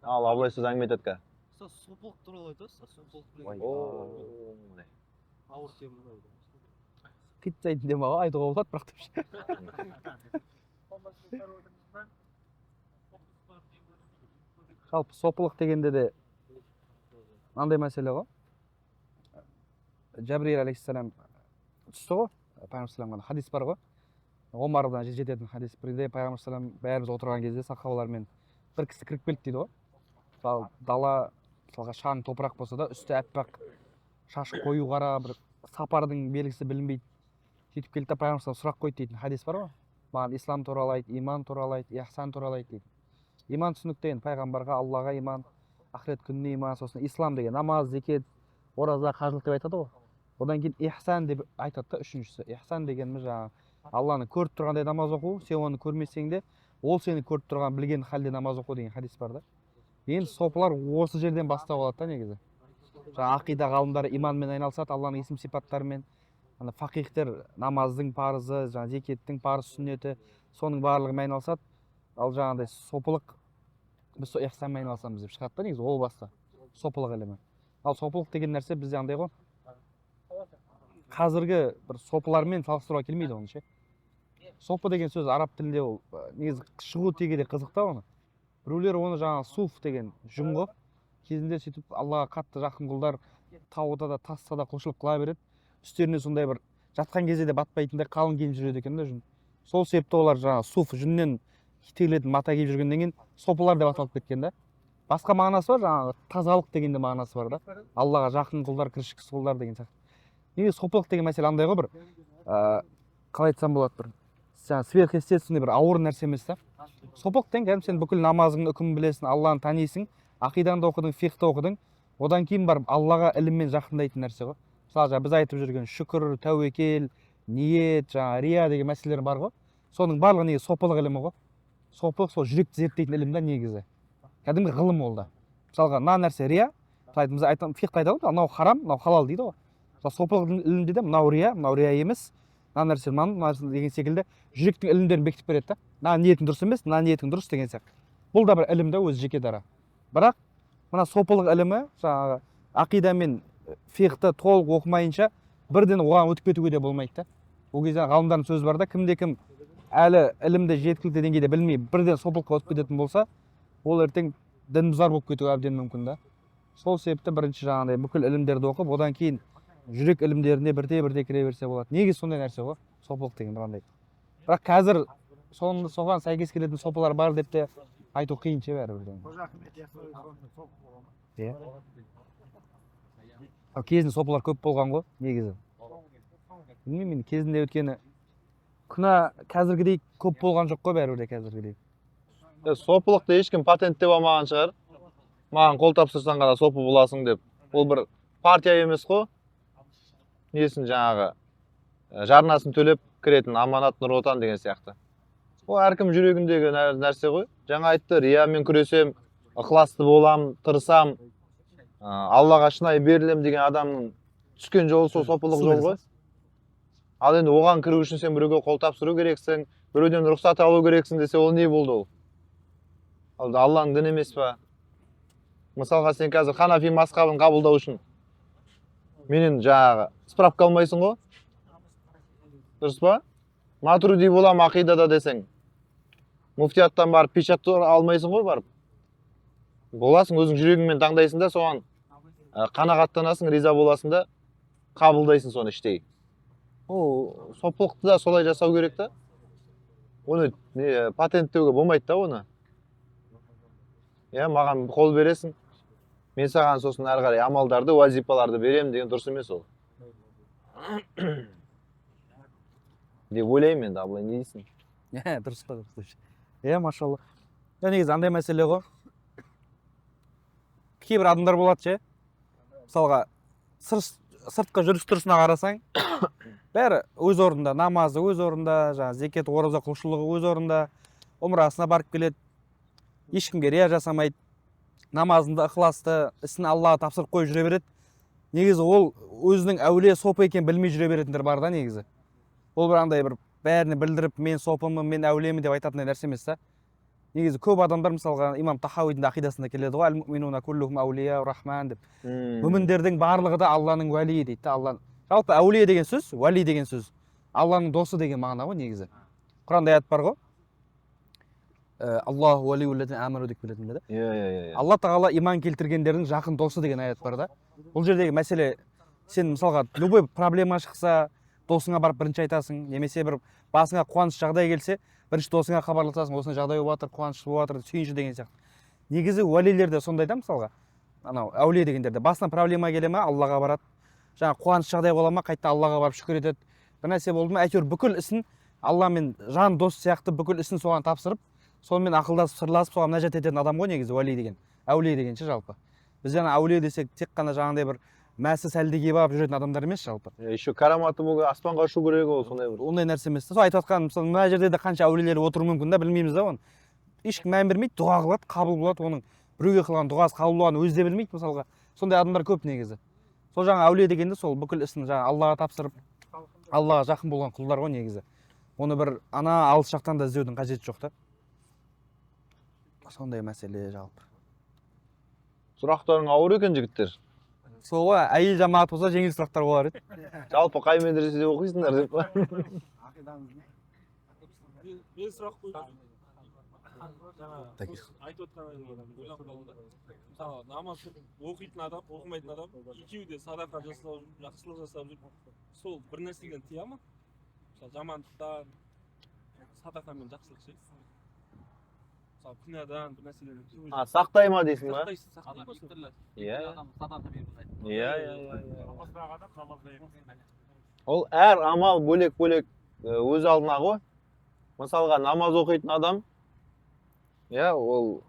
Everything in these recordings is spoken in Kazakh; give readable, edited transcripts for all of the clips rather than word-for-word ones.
Ал абылай сөз әңгіме етеді ка. Сопылық туралы айтасыз, сопылық Ой. деген ауыр тема. Қитсайтын дем аға айтуға болады бірақ деп. Жалпы сопылық дегенде де мынандай мәселе ғой. Жәбірейіл алейхиссалам түсті ғой. Пайғамбар саламға хадис бар ғой. Омардан жететін хадис. Бірде Пайғамбар салам бәріміз отырған кезде сахабалармен бір кісі кіріп келді дейді ғой. Мысалы дала, мысалға шаң топырақ болса да, үсті әппақ, шашы қою қара, бір сапардың белгісі білінбейді. Сөйтіп келді де Пайғамбар салам сұрақ қойды дейтін хадис бар ғой. Маған ислам туралы айт, иман туралы айт, ихсан туралы айт дейді. Иман түсінікті енді пайғамбарға, Аллаға иман, ақырет күніне иман, сосын ислам деген намаз, зекет, ораза, қажылық деп айтады ғой. Одан кейін ихсан деп айтады да үшіншісі. Ихсан дегеніміз жаңағы Алланы көріп тұрғандай намаз оқу, сен оны көрмесең де, ол сені көріп тұрған білген халде намаз оқу деген хадис бар да. Енді сопылар осы жерден бастау алады да негізі. Жаңағы ақида ғалымдары иманмен айналысады, Алланың есім сипаттарымен. Ана фақихтер намаздың парызы, жаңағы зекеттің парыз сүннеті, соның барлығымен айналысады. Ал жаңағыдай сопылық біз ихсанмен айналысамыз деп шығады да негізі ол баста. Сопылық ілімі. Ал сопылық деген нәрсе бізде андай ғой. Қазіргі бір сопылармен салыстыруға келмейді оны ше. Сопы деген сөз араб тілінде ол негізі шығу тегі де қызық та оны. Біреулер оны жаңағы суф деген жүн ғой. Кезінде сөйтіп Аллаға қатты жақын құлдар тауда да тасса да құлшылық қыла береді. Үстеріне сондай бір жатқан кезде де батпайтындай қалың киіп жүреді екен да жүн. Сол себепті олар жаңағы суф жүннен тегілетін мата киіп жүргеннен кейін сопылар деп аталып кеткен да. Басқа мағынасы бар, жаңағы тазалық деген де мағынасы бар да. Аллаға жақын құлдар, кіршіксіз құлдар деген сияқты. Неге сопылық деген мәселе андай ғой бір қалай айтсам болады бір сверхъестественный бір ауыр нәрсе емес та. Сопылық деген кәдімгі сен бүкіл намазыңның үкімін білесің, Алланы танисың, ақидаңды оқыдың, фиқты оқыдың, одан кейін барып Аллаға іліммен жақындайтын нәрсе ғой. Мысалы біз айтып жүрген шүкір, тәуекел, ниет, жаңағы рия деген мәселелер бар ғой. Соның барлығы неге сопылық ілімі ғой. Сопылық сол жүректі зерттейтін ілім да негізі. Кәдімгі ғылым ол да. Мысалға мына нәрсе рия, біз айтамыз фиқта айтады ғой, мынау харам, мынау халал дейді ғой. Сопылық ілімде де мынау рия емес, мына нәрсе деген секілді жүректің ілімдерін бекітіп береді да. Мына ниетің дұрыс емес, мына ниетің дұрыс деген сияқты. Бұл да бір ілім да өзі жеке дара. Бірақ мына сопылық ілімі жаңағы ақида мен фиқты толық оқымайынша бірден оған өтіп кетуге де болмайды да. Ол кезде ғалымдардың сөзі бар да, кімде-кім әлі ілімді жеткілікті деңгейде білмей бірден сопылыққа өтіп кететін болса, ол ертең дінбұзар болып кетуі әбден мүмкін да. Сол себепті бірінші жаңағыдай бүкіл ілімдерді оқып, одан кейін жүрек ілімдеріне бірте-бірте кіре берсе болады. Неге сондай нәрсе ғой? Сопылық деген бірандай. Бірақ қазір соған сәйкес келетін сопылар бар деп те айту қиын ше бәрібір. Иә. Кезінде сопылар көп болған ғой, негізі. Білмеймін, кезінде өткені күнә қазіргідей көп болған жоқ қой бәрібір де қазіргідей. Сопылықты ешкім патенттеп алмаған шығар. Маған қол тапсырсаң ғана сопы боласың деп. Ол бір партия емес қой. Несін жаңағы жарнасын төлеп кіретін аманат Нұр Отан деген сияқты. Ол әркім жүрегіндегі нәрсе ғой. Жаңа айтты, риямен күресем, ықыласты болам, тырысам, Аллаға шынайы берілем деген адамның түскен жолы сол сопылық жол ғой. Ал енді оған кіру үшін сен біреуге қол тапсыру керексің, біреуден рұқсат алу керексің десе, ол не болды ол? Ал Алланың діні емес па? Мысалға сен қазір ханафи мазхабын қабылдау үшін менен жаңағы справка алмайсың ғой? Дұрыс па? Матуриди болам ақидада десең, муфтияттан барып печат алмайсың ғой барып. Боласың, өзің жүрегіңмен таңдайсың да, соған қанағаттанасың, риза боласың да, қабылдайсың соны іштей. Ол сопылықты да солай жасау керек та. Оны патенттеуге болмайды да оны. Маған қол бересің, мен саған сосын әрі қарай амалдарды, уазипаларды берем деген дұрыс емес ол. Деп ойлаймын енді, абылай не дейсің? Дұрыс па, дұрыс. Машалла. Негізі андай мәселе ғой. Кейбір адамдар болады ше. Мысалға сыртқы жүріс-тұрысына қарасаң, бәрі өз орында, намазы өз орында, жаңағы зекет, ораза, құлшылығы өз орында, умрасына барып келеді. Ешкімге рия жасамайды. Намазында ықыласты, ісін Аллаға тапсырып қойып жүре береді. Негізі ол өзінің әулие сопы екен білмей жүре беретіндер бар да негізі. Ол бір андай бір бәріне білдіріп, мен сопымын, мен әулиемін деп айтатындай нәрсе емес та. негізі көп адамдар мысалға имам Тахауидің ақидасында келеді ғой, әл-муъминуна куллухум аулия рахман деп. Мүміндердің барлығы да Алланың уәлиі дейді да. Алланың жалпы әулие деген сөз, уәли деген сөз Алланың досы деген мағына ғой негізі. Құранда аят бар ғой. Аллаху уәлиюллазина аману деп келетін да. Иә. Алла тағала иман келтіргендердің жақын досы деген аят бар да. Бұл жердегі мәселе, сен мысалға любой проблема шықса, досыңа барып бірінші айтасың, немесе бір басыңа қуаныш жағдай келсе, бірінші досыңа хабарласасың, осындай жағдай болып жатыр, қуаныш болып жатыр, сүйінші деген сияқты. Негізі уәлилер де сондай да, мысалға. Анау әулие дегендерде басына проблема келе ма, Аллаға барады. Жаңа қуаныш жағдай бола ма, қайта Аллаға барып шүкір етеді. Бір нәрсе болды ма, әйтеуір бүкіл ісін Алламен жан дос сияқты бүкіл ісін соған тапсырып, сонымен ақылдасып, сырласып, соған мінәжат ететін адам ғой негізі уәли деген. Әулие деген ше жалпы. Біз жаңа әулие десек, тек қана жаңағыдай бір мәсі сәлдеге барып жүретін адамдар емес жалпы. Еще караматы болып аспанға ұшу керек ол, сондай бір. Ондай нәрсе емес. Сол айтып жатқан, мысалы, мына жерде де қанша әулиелер отыруы мүмкін да, білмейміз да оны. Ешкім мән бермейді, дұға қылады, қабыл болады, оның біреуге қылған дұғасы қабыл болғанын өзі де білмейді, мысалға. Сондай адамдар көп негізі. Сол жаңа әулие дегенде сол бүкіл ісін жаңа Аллаға тапсырып, Аллаға жақын болған құлдар ғой негізі. Оны бір ана алыс жақтан да іздеудің қажеті жоқ та. Сондай мәселе жалпы. Сұрақтарың ауыр екен жігіттер. Сол ғой, әйел жамағат болса жеңіл сұрақтар болар еді. Жалпы қай медреседе оқисыңдар деп па? Мен сұрақ қойдым. Жаңа айтып отқан ойланып қалдым да. Мысалы, намаз оқитын адам, оқымайтын адам, екеуі де садақа жасау, жақсылық жасап жүр. Сол бір нәрседен тия ма? Мысалы, жамандықтан, садақамен жақсылық ше. Мысалы, күнәдан бір нәрселерден. Сақтай ма дейсің ба? Сақтай ма? Иә. Ол әр амал бөлек-бөлек өз алдына ғой. Мысалға, намаз оқитын адам, ол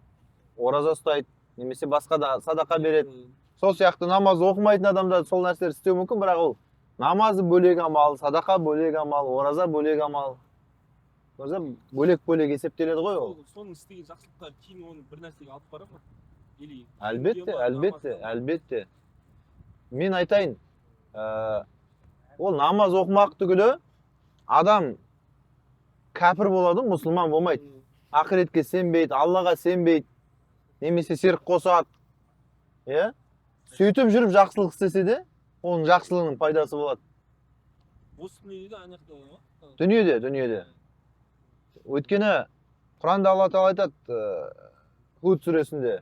ораза ұстайды, немесе басқа да садақа береді. Сол сияқты намаз оқымайтын адамда сол нәрселер істеу мүмкін, бірақ ол намазы бөлек амал, садақа бөлек амал, ораза бөлек амал. Бөлек-бөлек есептеледі ғой ол. Соның істеген жақсылықтар кейін оны бір нәрсеге алып бара ма? Әлбетте. Мен айтайын, ол намаз оқымақ түгілі адам кәпір болады, мұсылман болмайды. Ақыретке сенбейді, Аллаға сенбейді, немесе серік қосады. Сөйтіп жүріп жақсылық істесе де, оның жақсылығының пайдасы болады. Осы дүниеде аяқта ма? Дүниеде. Өйткені Құранда Алла Тағала айтады, Худ сүресінде,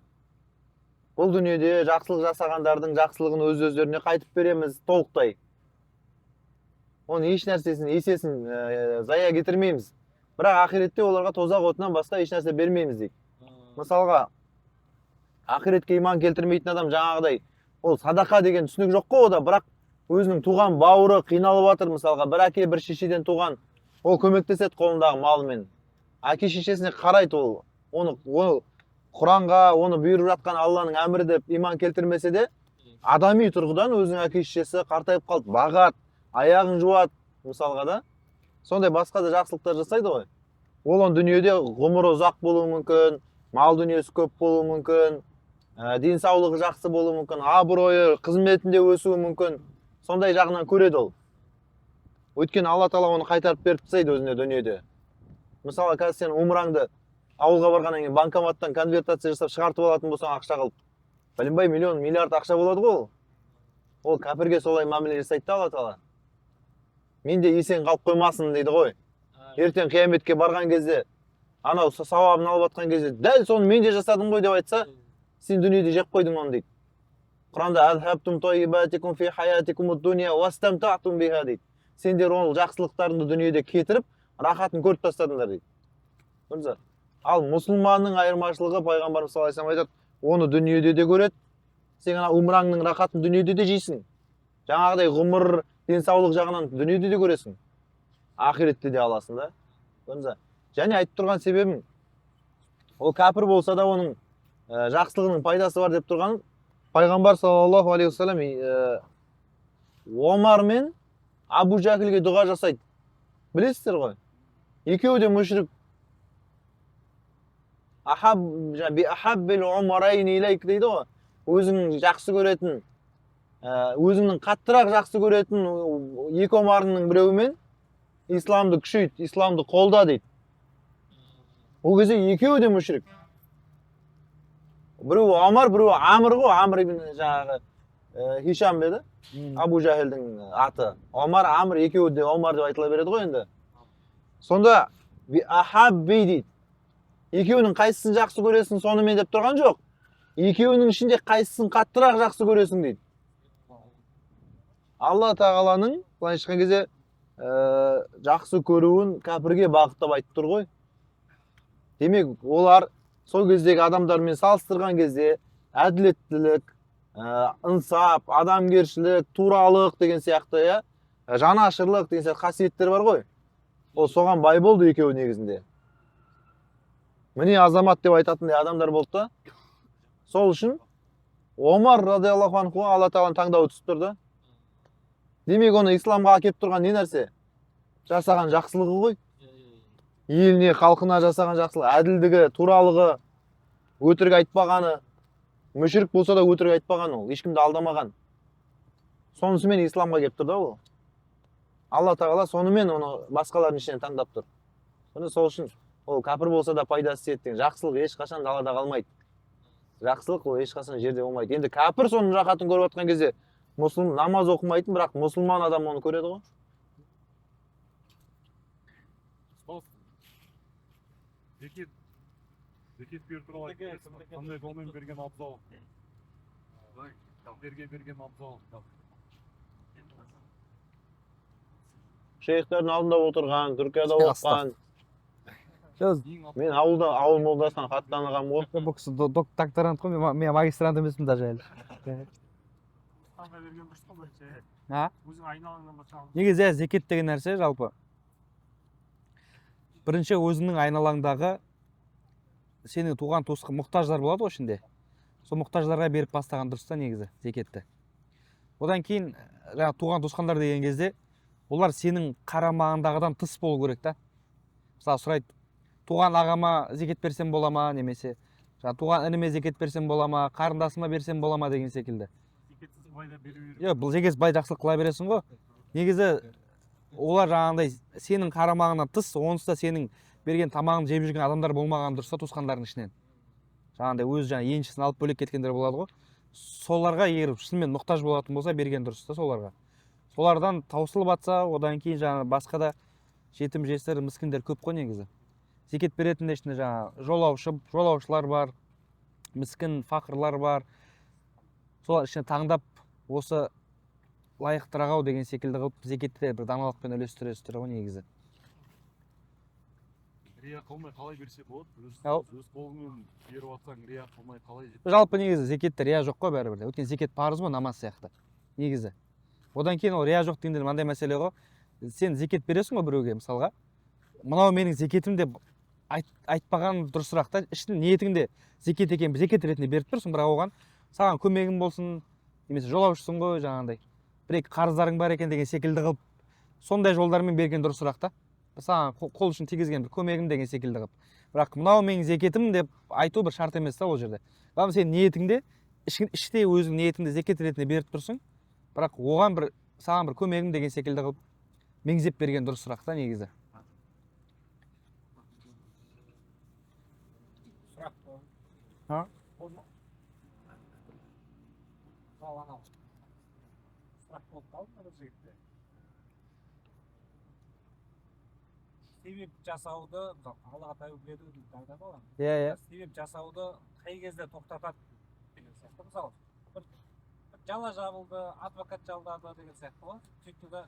бұл дүниеде жақсылық жасағандардың жақсылығын өз-өздеріне қайтып береміз толықтай. Оның еш нәрсесін, есесін зая кетірмейміз. Бірақ ақиретте оларға тозақ отынан басқа еш нәрсе бермейміз дейді. Мысалға, ақиретке иман келтірмейтін адам жаңағыдай, ол садақа деген түсінік жоқ қой ода, бірақ өзінің туған бауыры қиналып жатыр, мысалға, бір әке бір шешеден туған, ол көмектеседі қолындағы малымен. Әке шешесіне қарайды ол, оны Құранға, оны бұйырып жатқан Алланың әмірі деп иман келтірмесе де, адами тұрғыдан өзінің әке шешесі қартайып қалды, бағат, аяғын жуады, мысалға да. Сондай басқа да жақсылықтар жасайды ғой. Ол дүниеде ғұмыры ұзақ болуы мүмкін, мал дүниесі көп болуы мүмкін, денсаулығы жақсы болуы мүмкін, абыройы, қызметінде өсуі мүмкін. Сондай жағынан көреді ол. Өйткені Алла Тағала оны қайтарып беріп тастайды өзіне дүниеде. Мысалы, қазір сен умраңды ауылға барғаннан кейін банкоматтан конвертация жасап шығартып алатын болсаң ақша қылып, білінбай миллион, миллиард ақша болады ғой ол. Ол кәпірге солай мәміле жасайды да Алла Тағала. Мен де есен қалып қоймасын дейді ғой. Ертең қияметке барған кезде, анау сауабын алып жатқан кезде, дәл соны мен де жасадым ғой деп айтса, сен дүниеде жеп қойдың оны дейді. Құранда азхабтум тойибатикум фи хаятикумуд дуния вастамтатум биха дейді. Сендер ол жақсылықтарыңды дүниеде кетіріп, рахатын көріп тастадыңдар дейді. Ал мұсылманның айырмашылығы пайғамбарымыз саллаллаху алейхи ва саллям айтады, оны дүниеде де көреді, сен ана умраңның рахатын дүниеде де жейсің. Жаңағыдай ғұмыр, денсаулық жағынан дүниеде де көресің. Ақиретте де аласың да. Және айтып тұрған себебім, ол кәпір болса да оның жақсылығының пайдасы бар деп тұрған пайғамбар саллаллаху алейхи ва саллям Омар мен Абу Жахилге дұға жасайды. Білесіздер ғой? Екеуі де мүшрик. Ахаббил умарайни илейк дейді ғой. Өзінің жақсы көретін, өзінің қаттырақ жақсы көретін екі омарының біреуімен исламды күшейт, исламды қолда дейді. Ол кезде екеуі де мүшрик. Біреуі Омар, біреуі Амр ғой, Амр ибн жаңағы Хишам еді. Абу Жахилдің аты. Омар, Амр екеуі де Омар деп айтыла береді ғой енді. Сонда ахабби дейді. Екеуінің қайсысын жақсы көресің, сонымен деп тұрған жоқ. Екеуінің ішінде қайсысын қаттырақ жақсы көресің дейді. Алла тағаланың былайша айтқан кезде жақсы көруін кәпірге бағыттап айтып тұр ғой. Демек, олар сол кездегі адамдармен салыстырған кезде әділеттілік, ынсап, адамгершілік, туралық деген сияқты, жанашырлық деген сияқты қасиеттер бар ғой. Ол соған бай болды екеуі негізінде. Міне азамат деп айтатындай адамдар болды да. Сол үшін Омар радиаллаху анху Алла тағаланың таңдауы түсіп тұрды. Демек, оны исламға әкеліп тұрған не нәрсе? Жасаған жақсылығы ғой. Еліне, халқына жасаған жақсылығы, әділдігі, туралығы, өтірік айтпағаны, мүшрик болса да өтірік айтпаған ол, ешкімді алдамаған. Сонысымен исламға келіп тұр да ол. Алла тағала сонымен оны басқалардың ішінен таңдап тұр. Сол үшін ол кәпір болса да пайдасы тиеді деген. Жақсылық ешқашан далада қалмайды. Жақсылық ол ешқашан жерде болмайды. Енді кәпір соның рахатын көріп жатқан кезде намаз оқымайтын, бірақ мұсылман адам оны көреді ғой. Зекет беру туралы қандай жолмен берген абзал? Берген абзал. Шейхтердің алдында отырған, Түркияда оқыған. Мен ауыл молдасынан хат танығам ғой. Бұл кісі докторант қой, мен магистрант емеспін даже әлі. Негізі зекет деген нәрсе жалпы. Бірінші өзіңнің айналаңдағы сенің туған туысқан мұқтаждар болады ғой ішінде. Сол мұқтаждарға беріп бастаған дұрыс та негізі зекетті. Одан кейін туған туысқандар деген кезде олар сенің қарамағындағыдан тыс болу керек та. Мысалы сұрайды, туған ағама зекет берсем бола ма, немесе туған ініме зекет берсем бола ма, қарындасыма берсем бола ма деген секілді. Бұл зекет бай жақсылық қыла бересің ғой. Негізі олар жаңағындай сенің қарамағынан тыс, онсыз да сенің берген тамағын жеп жүрген адамдар болмаған дұрыс та туысқандардың ішінен. Жаңағындай өз еншісін алып бөлек кеткендер болады ғой. Соларға егер шынымен мұқтаж болатын болса, берген дұрыс та соларға. Солардан таусылып атса, одан кейін жаңағы басқа да жетім жесір, міскіндер көп қой негізі. Зекет беретін ішінде жаңағы жолаушылар бар, міскін фақырлар бар. Солар ішіне таңдап осы лайықтырақ ау деген секілді қылып зекетті бір даналықпен үлестіресіздер ғой негізі. Рия қылмай қалай берсе болады? Өз қолыңмен беріп атсаң, рия қылмай қалай жетеді? Жалпы негізі зекетте рия жоқ қой бәрібір. Өйткені зекет парыз ғой, намаз сияқты. Негізі. Одан кейін ол рия жоқ дегенде мынандай мәселе ғой. Сен зекет бересің ғой біреуге, мысалға. Мынау менің зекетім деп айтпаған дұрысырақ та, іштің ниетіңде зекет екен, зекет ретінде беріп тұрсың, бірақ оған саған көмегің болсын, немесе жолаушысың ғой, жаңағындай. Бір-екі қарыздарың бар екен деген секілді қылып, сондай жолдармен берген дұрысырақ та. Саған қол үшін тигізген бір көмегім деген секілді қылып. Бірақ мынау менің зекетім деп айту бір шарт емес та ол жерде. Ғалым сен ниетіңде, іште өзің ниетіңде зекет ретінде беріп тұрсың, бірақ оған саған бір көмегім деген секілді қылып меңзеп берген дұрысырақ та негізі. Себеп жасауды Алла тәуіп ету дейді айтады ғой. Иә. Себеп жасауды қай кезде тоқтатады деген сияқты. Мысалы, бір жала жабылды, адвокат жалдады деген сияқты ғой. Сөйтті де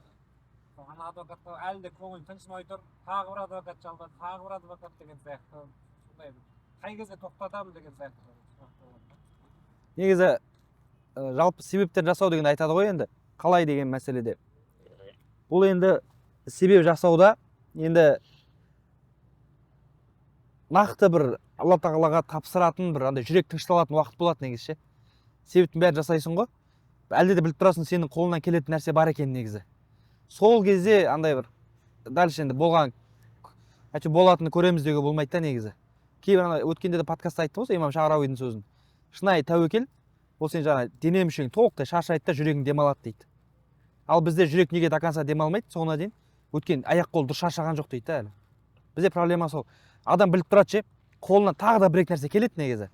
ана адвокатқа әлі де көңіл тыншымай тұр, тағы бір адвокат жалдады, тағы бір адвокат деген сияқты. Сондай қай кезде тоқтатамын деген сияқты. Негізі жалпы себептер жасау деген айтады ғой енді. Қалай деген мәселеде. Бұл енді себеп жасауда енді нақты бір Алла тағалаға тапсыратын бір андай жүрек тынышталатын уақыт болады негізі. Себептің бәрін жасайсың ғой. Әлде де біліп тұрасың сенің қолыңнан келетін нәрсе бар екен негізі. Сол кезде андай бір дальше енді болатыны көреміз деуге болмайды да негізі. Кейбір өткенде де подкастта айттым ғой имам Шағрауидің сөзін. Шынайы тәуекел ол сен жаңа дене мүшең толықтай шаршайды да жүрегің демалады дейді. Ал бізде жүрек неге до конца демалмайды соңына дейін? Өткен аяқ қол дұрыс шаршаған жоқ дейді әлі. Бізде проблема сол. адам біліп тұрады ше, қолынан тағы да бір екі нәрсе келеді негізі,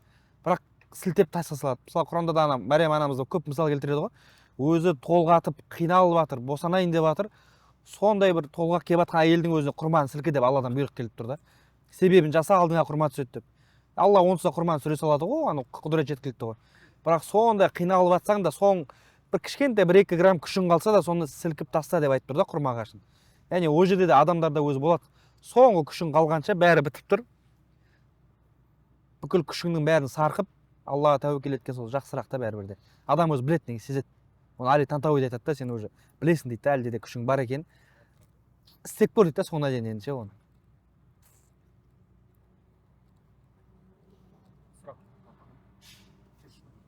бірақ сілтеп тасқа салады. Мысалы Құранда да ана Мәриям анамыз көп мысал келтіреді ғой, өзі толғатып қиналып жатыр, босанайын деп жатыр, сондай бір толғақ келіп жатқан әйелдің өзіне құрманы сілке деп Алладан бұйрық келіп тұр да, себебін жаса алдыңа құрма түседі деп. Алла онсыз да құрманы сүре салады ғой, аны құдірет жеткілікті ғой. Бірақ сондай қиналып жатсаң да, соң бір кішкентай 1-2 грамм күшің қалса да, соны сілкіп таста деп айтып тұр да құрма ағашын. Яғни ол жерде де адамдарда өзі болады. Соңғы күшің қалғанша бәрі бітіп тұр. Бүкіл күшіңнің бәрін сарқып, Аллаға тәуекел еткен сол жақсырақ та бәрібір де. Адам өзі біледі, неге сезеді. Оны Али Тантауи айтады да, сен уже білесің дейді, әлде де күшің бар екен. Істеп көр дейді да, соңына дейін енді ше оны.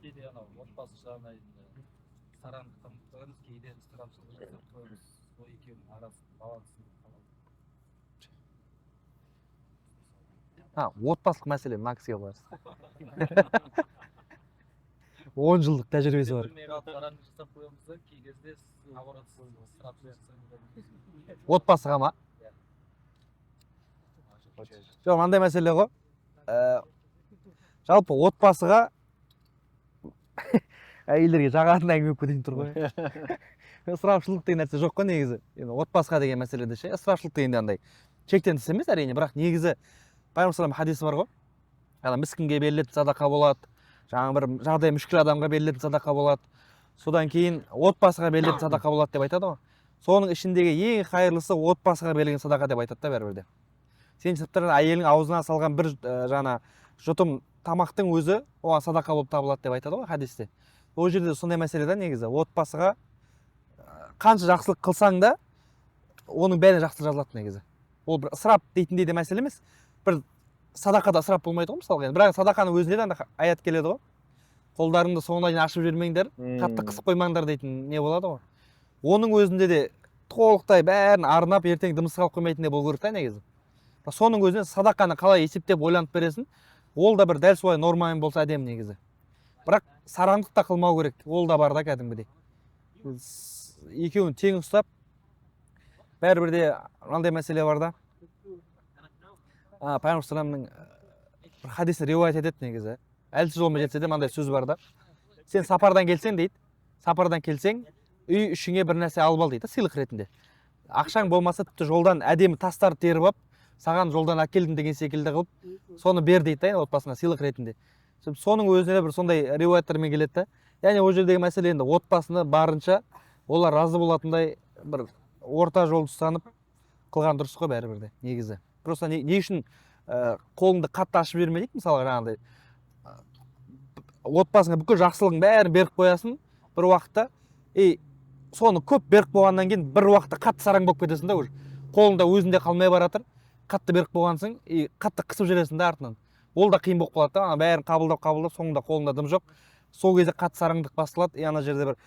Кейде анау отбасы жағына сараңдыққа мұқтажбыз, кейде ысырапшылдық жасап қоямыз. Сол екеуінің арасында балансын Отбасылық мәселе мына кісіге қоясыз. 10 жылдық тәжірибесі бар. білмей қалып сараңдық жасап қоямыз да, кей кезде наоборот ысырапшылдық жасап. Отбасыға ма? Жоқ, мынандай мәселе ғой. Жалпы отбасыға әйелдерге жағатын әңгіме болып кетейін тұр ғой. Ысырапшылдық деген нәрсе жоқ қой негізі. Енді отбасыға деген мәселеде ше, ысырапшылдық дегенде андай шектен тыс емес әрине, бірақ негізі Пайғамбар салам хадисі бар ғой. Міскінге берілетін садақа болады, жаңағы бір жағдай мүшкіл адамға берілетін садақа болады, содан кейін отбасыға берілетін садақа болады деп айтады ғой. Соның ішіндегі ең қайырлысы отбасыға берілген садақа деп айтады да бәрібір де. Сен тіпті әйелің аузына салған бір жаңа жұтым тамақтың өзі оған садақа болып табылады деп айтады ғой хадисте. Ол жерде сондай мәселе да негізі, отбасыға қанша жақсылық қылсаң да оның бәріне жақсы жазылады негізі. Ол бір ысырап дейтіндей де мәселе емес, бір садақада ысырап болмайды ғой мысалға. Бірақ садақаның өзінде де аят келеді ғой. Қолдарыңды соңына дейін ашып жібермеңдер, қатты қысып қоймаңдар дейтін не болады ғой. Оның өзінде де толықтай бәрін арнап ертең дымыс қалып қоймайтын не болу керек та негізі. Соның өзіне садақаны қалай есептеп ойланып бересің, ол да бір дәл солай нормамен болса әдемі негізі. Бірақ сараңдық та қылмау керек, ол да бар да кәдімгідей. Екеуін тең ұстап, бәрібір де мынандай мәселе бар да. Пайғамбар саламның бір хадисін риуаят етеді негізі. Әлсіз жолмен жетсе де мынандай сөз бар да. Сен сапардан келсең дейді, сапардан келсең, үй ішіңе бір нәрсе алып ал дейді, сыйлық ретінде. Ақшаң болмаса тіпті жолдан әдемі тастарды теріп алып, саған жолдан әкелдім деген секілді қылып, соны бер дейді да, отбасына сыйлық ретінде. Соның өзіне бір сондай риуаяттармен келеді да. Яғни ол жердегі мәселе енді отбасыны барынша олар разы болатындай бір орта жолды ұстанып қылған дұрыс қой бәрібір де негізі. Просто не үшін қолыңды қатты ашып берме дейді, мысалға жаңағыдай отбасыңа бүкіл жақсылығың бәрін беріп қоясың бір уақытта, соны көп беріп болғаннан кейін бір уақытта қатты сараң болып кетесің да, уже қолыңда өзінде қалмай баратыр, қатты беріп болғансың, қатты қысып жібересің да артынан. Ол да қиын болып қалады да, ана бәрін қабылдап, соңында қолында дым жоқ. Сол кезде қатты сараңдық басталады, ана жерде бір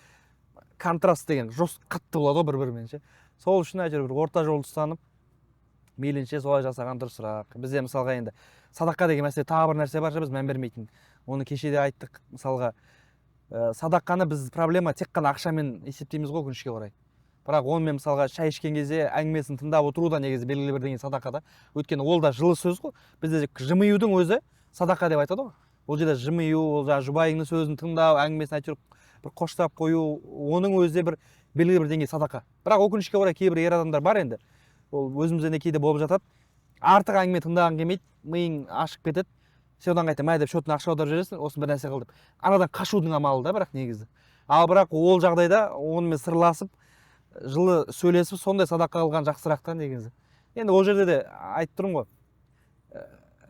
контраст деген қатты болады ғой бір-бірімен ше. Сол үшін әйтеуір бір орта жолды ұстанып, мейлінше солай жасаған дұрысырақ. Бізде мысалға енді садақа деген мәселе тағы бір нәрсе бар, біз мән бермейтін. Оны кеше де айттық, мысалға садақаны біз проблема тек қана ақшамен есептейміз ғой өкінішке орай. Бірақ онымен мысалға шай ішкен кезде әңгімесін тыңдап отыру да негізі белгілі бір деген садақа да. Өйткені ол да жылы сөз ғой. Бізде жымиюдың өзі садақа деп айтады ғой. Ол жерде жымию, ол жаңағы жұбайыңның сөзін тыңдау, әңгімесін әйтеуір бір қоштап қою, оның өзі бір белгілі бір деңгей садақа. Бірақ өкінішке орай кейбір ер адамдар бар енді. Ол өзімізде де кейде болып жатады. Артық әңгіме тыңдаған келмейді, миың ашып кетеді. Сен одан қайта мә деп шотына ақша аударып жібересің, осыны бір нәрсе қыл деп. Анадан қашудың амалы да бірақ негізі. Ал бірақ ол жағдайда онымен сырласып, жылы сөйлесіп, сондай садақа қылған жақсырақ та негізі. Енді ол жерде де айтып тұрмын ғой.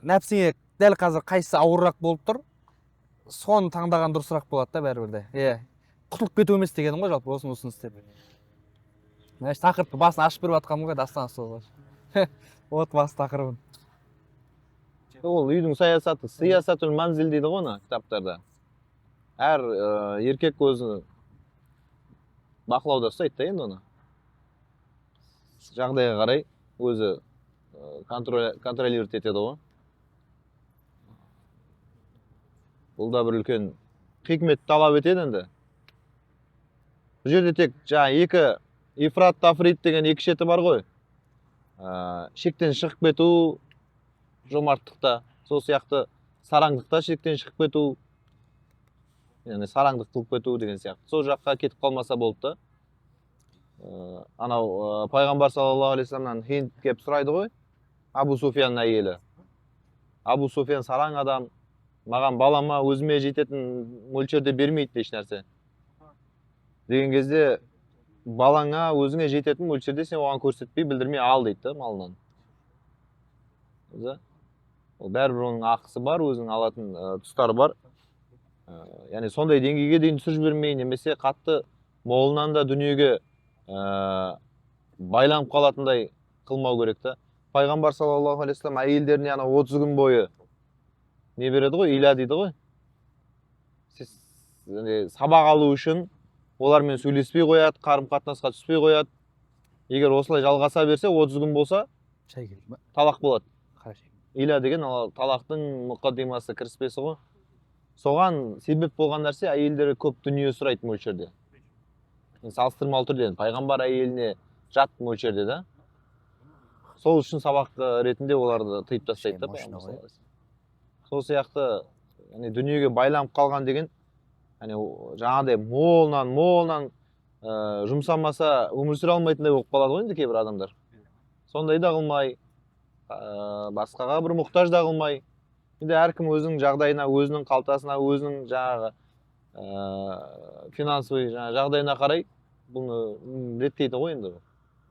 Нәпсіңе дәл қазір қайсысы ауыррақ болып тұр, соны таңдаған дұрысырақ болады да бәрібір де. Құтылып кету емес дегенім ғой жалпы осыны істеп. Тақырыпты басын ашып беріп жатқанмын ғой, дастан сол. Отбасы тақырыбын. Ол үйдің саясаты, сиясатул манзил дейді ғой ана кітаптарда. Әр еркек өзі бақылауда ұстайды да енді оны. Жағдайға қарай өзі контролировать етеді ғой. Бұл да бір үлкен хикмет талап етеді енді. Бұл жерде тек екі ифрат тафрит деген екі шеті бар ғой. Шектен шығып кету, жомарттықта, сол сияқты сараңдықта шектен шығып кету, яғни сараңдық қылып кету деген сияқты. Сол жаққа кетіп қалмаса болды да. Анау пайғамбар саллаллаху алейхи вассаламнан Хинд келіп сұрайды ғой, Абу Суфияның әйелі. Абу Суфиян сараң адам, маған балама өзіме жететін мөлшерде бермейді еш нәрсе. Деген кезде балаңа өзіңе жететін мөлшерде сен оған көрсетпей, білдірмей ал дейді да малынан. Ол бәрібір оның ақысы бар, өзінің алатын тұстары бар. Яғни сондай деңгейге дейін түсіріп жібермей, немесе қатты молынан да дүниеге байланып қалатындай қылмау керек та. Пайғамбар саллаллаху алейхи вассалам әйелдеріне 30 күн бойы не береді ғой, иля дейді ғой. Сабақ алу үшін олармен сөйлеспей қояды, қарым-қатынасқа түспей қояды. Егер осылай жалғаса берсе, 30 күн болса, талақ болады. Иля деген талақтың мұқаддимасы, кіріспесі ғой. Соған себеп болған нәрсе әйелдері көп дүние сұрайды мөлшерде. Салыстырмалы түрде пайғамбар әйеліне жат мөлшерде да. Сол үшін сабақ ретінде оларды тыйып тастайды да. Сол сияқты дүниеге байланып қалған деген, жаңағыдай молынан жұмсамаса өмір сүре алмайтындай болып қалады ғой енді кейбір адамдар. Сондай да қылмай, басқаға бір мұқтаж да қылмай, енді әркім өзінің жағдайына, өзінің қалтасына, өзінің жаңағы финансовый жағдайына қарай бұны реттейді ғой енді.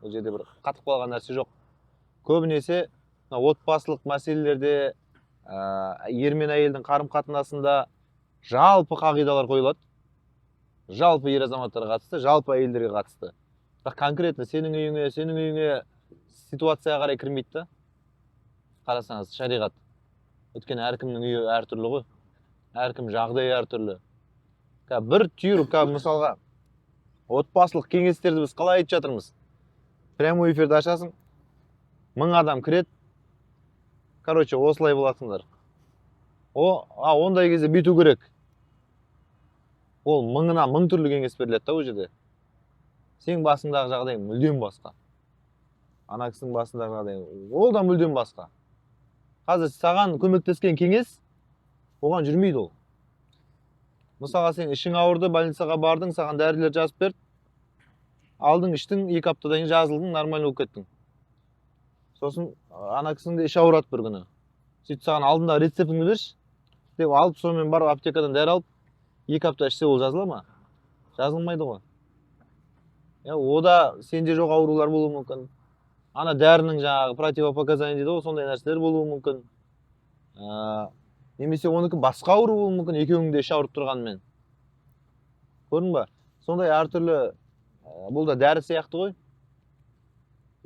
Бұл жерде бір қатып қалған нәрсе жоқ. Көбінесе отбасылық мәселелерде, ер мен әйелдің қарым-қатынасында жалпы қағидалар қойылады. Жалпы ер азаматтарға қатысты, жалпы әйелдерге қатысты. Бірақ конкретно сенің үйіңе ситуацияға қарай кірмейді да. Қарасаңыз, шариғат. Өйткені әркімнің үйі әртүрлі ғой. Әркім жағдайы әртүрлі. Бір түйір, мысалға, отбасылық кеңестерді біз қалай айтып жатырмыз? Прямой эфирді ашасың, 1000 адам кіреді. Короче, осылай болатындар. Ондай кезде бүйту керек. Ол 1000-нан 1000 түрлі кеңес беріледі да ол жерде. Сен басындағы жағдайың мүлдем басқа. Ана кісінің басындағы жағдайың ол да мүлдем басқа. Қазір саған көмектескен кеңес оған жүрмейді ол. Мысалға сен ішің ауырды, больницаға бардың, саған дәрілер жазып берді. Алдың, іштің, 2 аптадан кейін жазылдың, нормально болып кеттің. Сосын ана кісінің де іші ауырады бір күні. Сөйтіп саған алдында рецептіңді берші. Деп алып, сонымен барып аптекадан дәрі алып, 2 апта ішсе ол жазыла ма? Жазылмайды ғой. Ода сенде жоқ аурулар болуы мүмкін. Ана дәрінің жаңағы противопоказания дейді ғой, сондай нәрселер болуы мүмкін. Немесе оныкі басқа ауру болуы мүмкін, екеуіңде іші ауырып тұрғанымен. Көрдің ба? Сондай әртүрлі, бұл да дәрі сияқты ғой.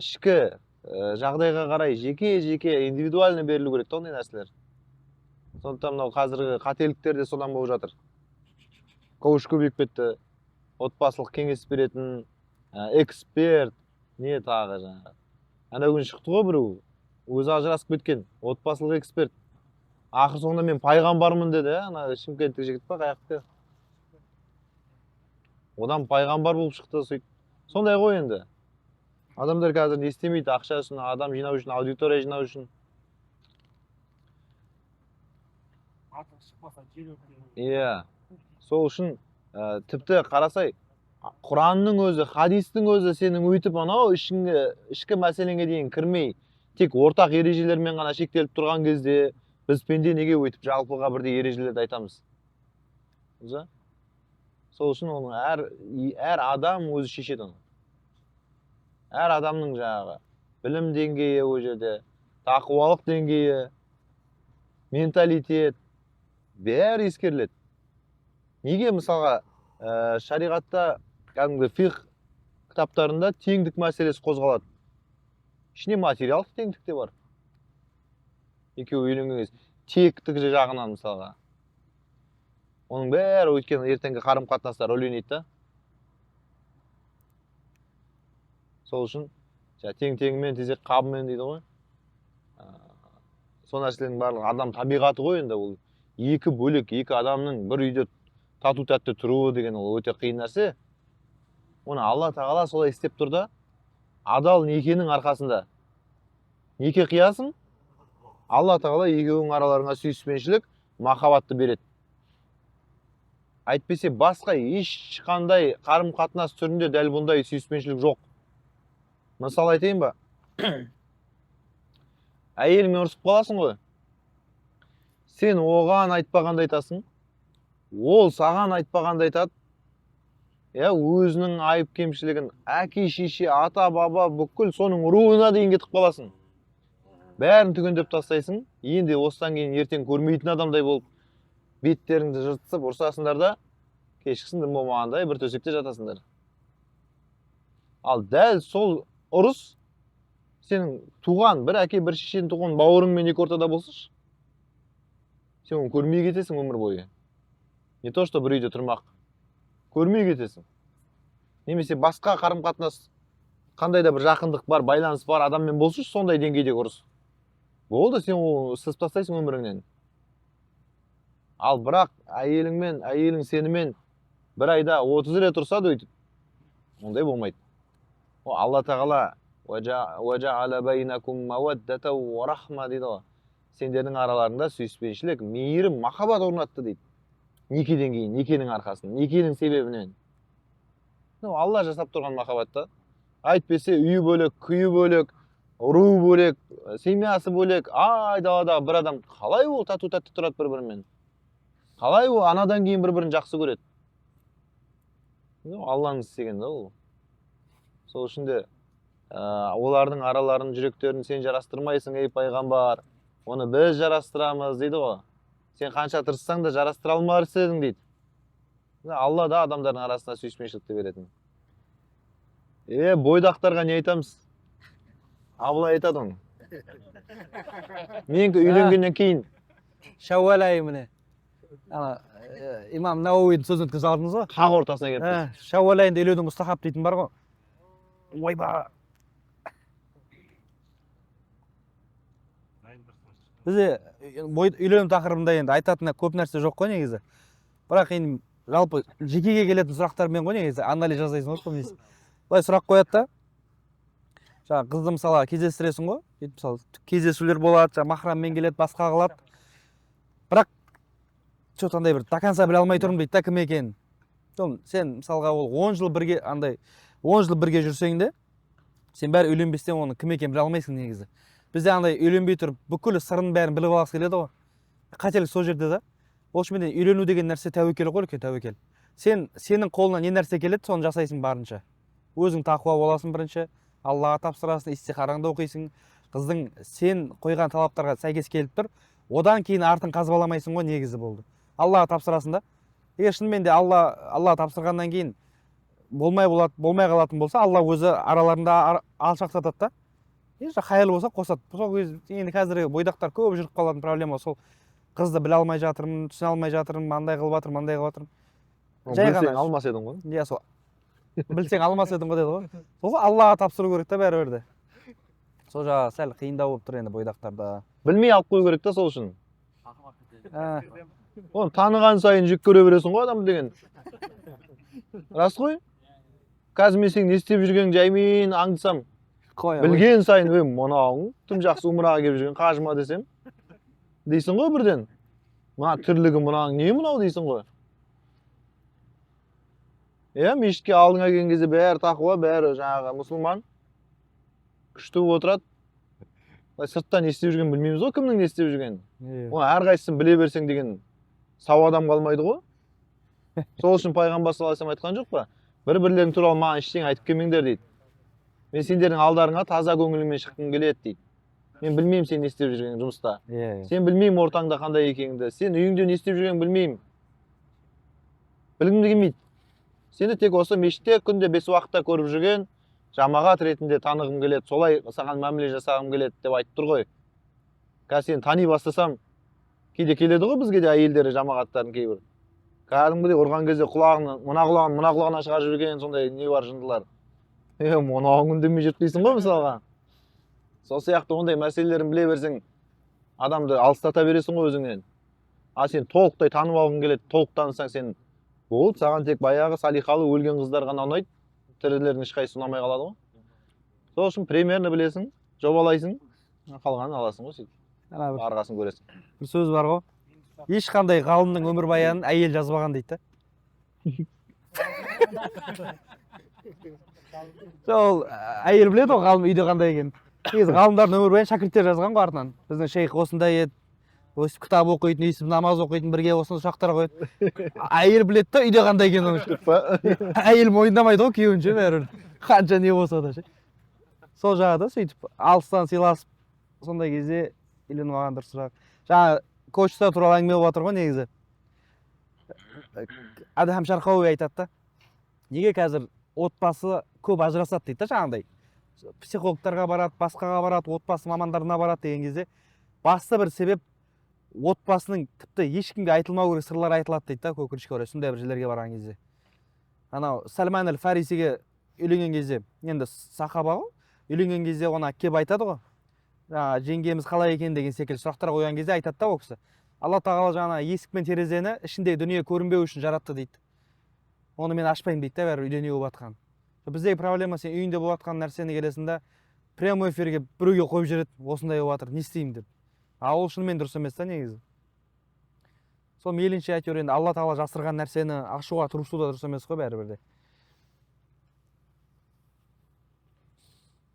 Ішкі жағдайға қарай жеке индивидуально берілу керек та ондай нәрселер. Сондықтан мынау қазіргі қателіктер де содан болып жатыр. Коуч көбейіп кетті. Отбасылық кеңес беретін эксперт, не тағы жаңағы. Ана күн шықты ғой біреу, өзі ажырасып кеткен, отбасылық эксперт. Ақыр соңында мен пайғамбармын деді, ана шымкенттік жігіт па, қаяқты. Одан пайғамбар болып шықты, сөйтіп. Сондай ғой енді. Адамдар қазір не істемейді, ақша үшін, адам жинау үшін, аудитория жинау үшін. Сол үшін тіпті қарасай, Құранның өзі, хадистің өзі сенің өйтіп анау ішкі мәселеңе дейін кірмей, тек ортақ ережелермен ғана шектеліп тұрған кезде біз пенде неге өйтіп жалпыға бірдей ережелерді айтамыз? Сол үшін оның әр адам өзі шешеді оны. Әр адамның жаңағы білім деңгейі ол жерде, тақуалық деңгейі, менталитет, бәрі ескеріледі. Неге мысалға шариғатта кәдімгі фиқ кітаптарында теңдік мәселесі қозғалады? Ішіне материалдық теңдік те бар. Екеуі үйленген кезде тектік жағынан мысалға. Оның бәрі өйткені ертеңгі қарым-қатынастар рөл ойнайды да. Сол үшін тең-теңімен, тезек қабымен дейді ғой. Сол нәрселердің барлығы адам табиғаты ғой енді. Ол екі бөлек, екі адамның бір үйде тату-тәтті тұруы деген ол өте қиын нәрсе. Оны Алла тағала солай істеп тұрды. Адал некенің арқасында неке қиясың, Алла тағала екеуің араларыңа сүйіспеншілік, махаббатты береді. Әйтпесе басқа ешқандай қарым-қатынас түрінде дәл бұндай сүйіспеншілік жоқ. Мысал айтайын ба? Әйеліңмен ұрысып қаласың ғой. Сен оған айтпағанды айтасың, ол саған айтпағанды айтады. Өзінің айып кемшілігін әке, шеше, ата, баба бүкіл соның руына дейін кетіп қаласың. Бәрін түгендеп тастайсың. Енді осыдан кейін ертең көрмейтін адамдай болып беттеріңді жыртысып ұрсасыңдар да, кешкісін дым болмағандай бір төсекте жатасыңдар. Ал дәл сол ұрыс сенің туған, бір әке, бір шешенің туған бауырыңмен екі ортада болсыш, сен оны көрмей кетесің өмір бойы. Не то, что бір үйде тұрмақ. Көрмей кетесің. Немесе басқа қарым-қатынас, қандай да бір жақындық бар, байланыс бар адаммен болсыш, сондай деңгейдегі ұрыс. Болды, сен оны сызып тастайсың өміріңнен. Ал бірақ әйелің сенімен бір айда 30 рет ұрса да өйтіп, ондай болмайды. Алла тағала وَجَعَلَ بَيْنَكُمْ مَوَدَّةً وَرَحْمَةً дейді ғой. Сендердің араларында сүйіспеншілік, мейірім, махаббат орнатты дейді. Некеден кейін, некенің арқасында, некенің себебінен. Алла жасап тұрған махаббатта. Әйтпесе үйі бөлек, күйі бөлек, руы бөлек, семьясы бөлек, айдалада бір адам қалай ол тату-тәтті тұрады бір-бірімен? Қалай ол анадан кейін бір-бірін жақсы көреді? Алланың істеген да ол. Сол үшін де олардың араларын, жүректерін сен жарастырмайсың, ей пайғамбар. Оны біз жарастырамыз дейді ғой. Сен қанша тырыссаң да жарастыра алмар едің дейді. Алла да адамдардың арасында сүйіспеншілікті беретін. Бойдақтарға не айтамыз? Абылай айтады оны. Мен үйленгеннен кейін. Шәуәл айы міне. Имам Науидің сөзін өткізіп алдыңыз ғой. Қақ ортасына келіп. Шәуәл айында үйлеудің мұстахаб дейтін бар ғой. Ойба. Бізде үйлену тақырыбында енді айтатыны көп нәрсе жоқ қой негізі. Бірақ енді жалпы жекеге келетін сұрақтармен ғой негізі анализ жасайсың ғой көбінесе. Былай сұрақ қояды да. Жаңа қызды мысалы кездестіресің ғой. Мысалы кездесулер болады, жаңа махраммен келеді, басқа қылады. Бірақ что-то андай бір до конца біле алмай тұрмын дейді да кім екенін. Сен мысалға ол 10 жыл бірге андай 10 жыл бірге жүрсең де, сен бәрі үйленбестен оның кім екенін біле алмайсың негізі. Бізде андай үйленбей тұрып бүкіл сырын бәрін біліп алғысы келеді ғой. Қателік сол жерде да. Ол үшін үйлену деген нәрсе тәуекел ғой, тәуекел. Сенің қолыңнан не нәрсе келеді, соны жасайсың барынша. Өзің тақуа боласың бірінші, Аллаға тапсырасың, истихараңды оқисың. Қыздың сен қойған талаптарға сәйкес келіп тұр. Одан кейін артын қазбаламайсың ғой, негізі болды. Аллаға тапсырасың да. Егер шынымен де Алла тапсырғаннан кейін болмай қалатын болса, Алла өзі араларында алшақтатады да. Қайырлы болса қосады. Сол енді қазір бойдақтар көп жүріп қалатын проблема сол. Қызды біле алмай жатырмын, түсіне алмай жатырмын, мандай қылып жатырмын, мандай қылып жатырмын. Білсең алмас едің ғой. Иә, сол. Білсең алмас едің ғой деді ғой. Сол Аллаға тапсыру керек та бәрібір де. Сол жағы сәл қиындау болып тұр енді бойдақтарда. Білмей алып қою керек та сол үшін. Оны таныған сайын жек көре бересің ғой адам деген. Рас қой? Қазір мен сен не істеп жүргеніңді жаймен аңдысам. Білген сайын мынауың тым жақсы умраға келіп жүрген қажыма десем. Дейсің ғой бірден. Мына тірлігі мынауың не мынау дейсің ғой. Мешітке алдыңа келген кезде бәрі тақуа, бәрі жаңағы мұсылман. Күшті отырады. Сырттан не істеп жүргенін білмейміз ғой, кімнің не істеп жүргенін. Оны әрқайсысын біле берсең деген сау адам қалмайды ғой. Сол үшін пайғамбар саллаллаху алейхи айтқан жоқ па? Бір-бірлерің туралы маған ештеңе айтып келмеңдер дейді. Мен сендердің алдарыңа таза көңіліңмен шыққым келеді дейді. Мен білмеймін сен не істеп жүргенің жұмыста. Сен білмеймін ортаңда қандай екеніңді. Сен үйіңде не істеп жүргенін білмеймін. Білгімді келмейді. Сені тек осы мешітте күнде 5 уақытта көріп жүрген жамағат ретінде танығым келеді, солай саған мәміле жасағым келеді деп айтып тұр ғой. Қазір сені тани бастасам, кейде келеді ғой бізге де әйелдері жамағаттардың кейбір. Кәдімгідей ұрған кезде мына құлағына шығарып жүрген сондай не бар жындылар. Мынауың үндемей жүріп дейсің ғой мысалға. Сол сияқты ондай мәселелерін біле берсең, адамды алыстата бересің ғой өзіңнен. Сен толықтай танып алғың келеді, толық танысаң сен болды, саған тек баяғы салихалы өлген қыздар ғана ұнайды, тірілердің ешқайсысы ұнамай қалады ғой. Сол үшін примерно білесің, жобалайсың, қалғанын аласың ғой сөйтіп. Ана бір арқасын көресің. сөз бар ғой. Ешқандай ғалымның өмірбаянын әйел жазбаған дейді. Ол әйел біледі ғой ғалым үйде қандай екенін. Негізі ғалымдардың өмірбаянын шәкірттер жазған ғой артынан. Біздің шейх осындай еді. Өстіп кітап оқитын, өстіп намаз оқитын, бірге осындай сұрақтар қояды. Әйел біледі да үйде қандай екенін. Әйел мойындамайды ғой күйеуінше бәрібір. Қанша не болса да ше. Сол жағада сөйтіп алыстан сыйласып сондай кезде үйленіп алған дұрысырақ. Жаңа коучтар туралы әңгіме болып жатыр ғой негізі. Адхам Шарқауи айтады да. Неге қазір отбасы көп ажырасады дейді да жаңағыдай. Психологтарға барады, басқаға барады, отбасы мамандарына барады деген кезде басты бір себеп отбасының тіпті ешкімге айтылмау керек сырлар айтылады дейді да, өкінішке орай сондай бір жерлерге барған кезде. Анау Сальман әл Фарисиге үйленген кезде, енді сахаба ғой, үйленген кезде ona келіп айтады ғой. Жаңа жеңгеміз қалай екен деген секілді сұрақтар қойған кезде айтады да ол кісі. Алла тағала жаңа есік пен терезені ішіндегі дүние көрінбеу үшін жаратты дейді. Оны мен ашпаймын дейді да, бәрі үйде не болып жатқан. Біздегі проблема сен үйінде болып жатқан нәрсені келесің да прямой эфирге біреуге қойып жібереді, осындай болып жатыр, не істеймін деп. А ол шынымен дұрыс емес та негізі. Сол мейлінше әйтеуір енді Алла тағала жасырған нәрсені ашуға тырысу да дұрыс емес қой бәрібір де.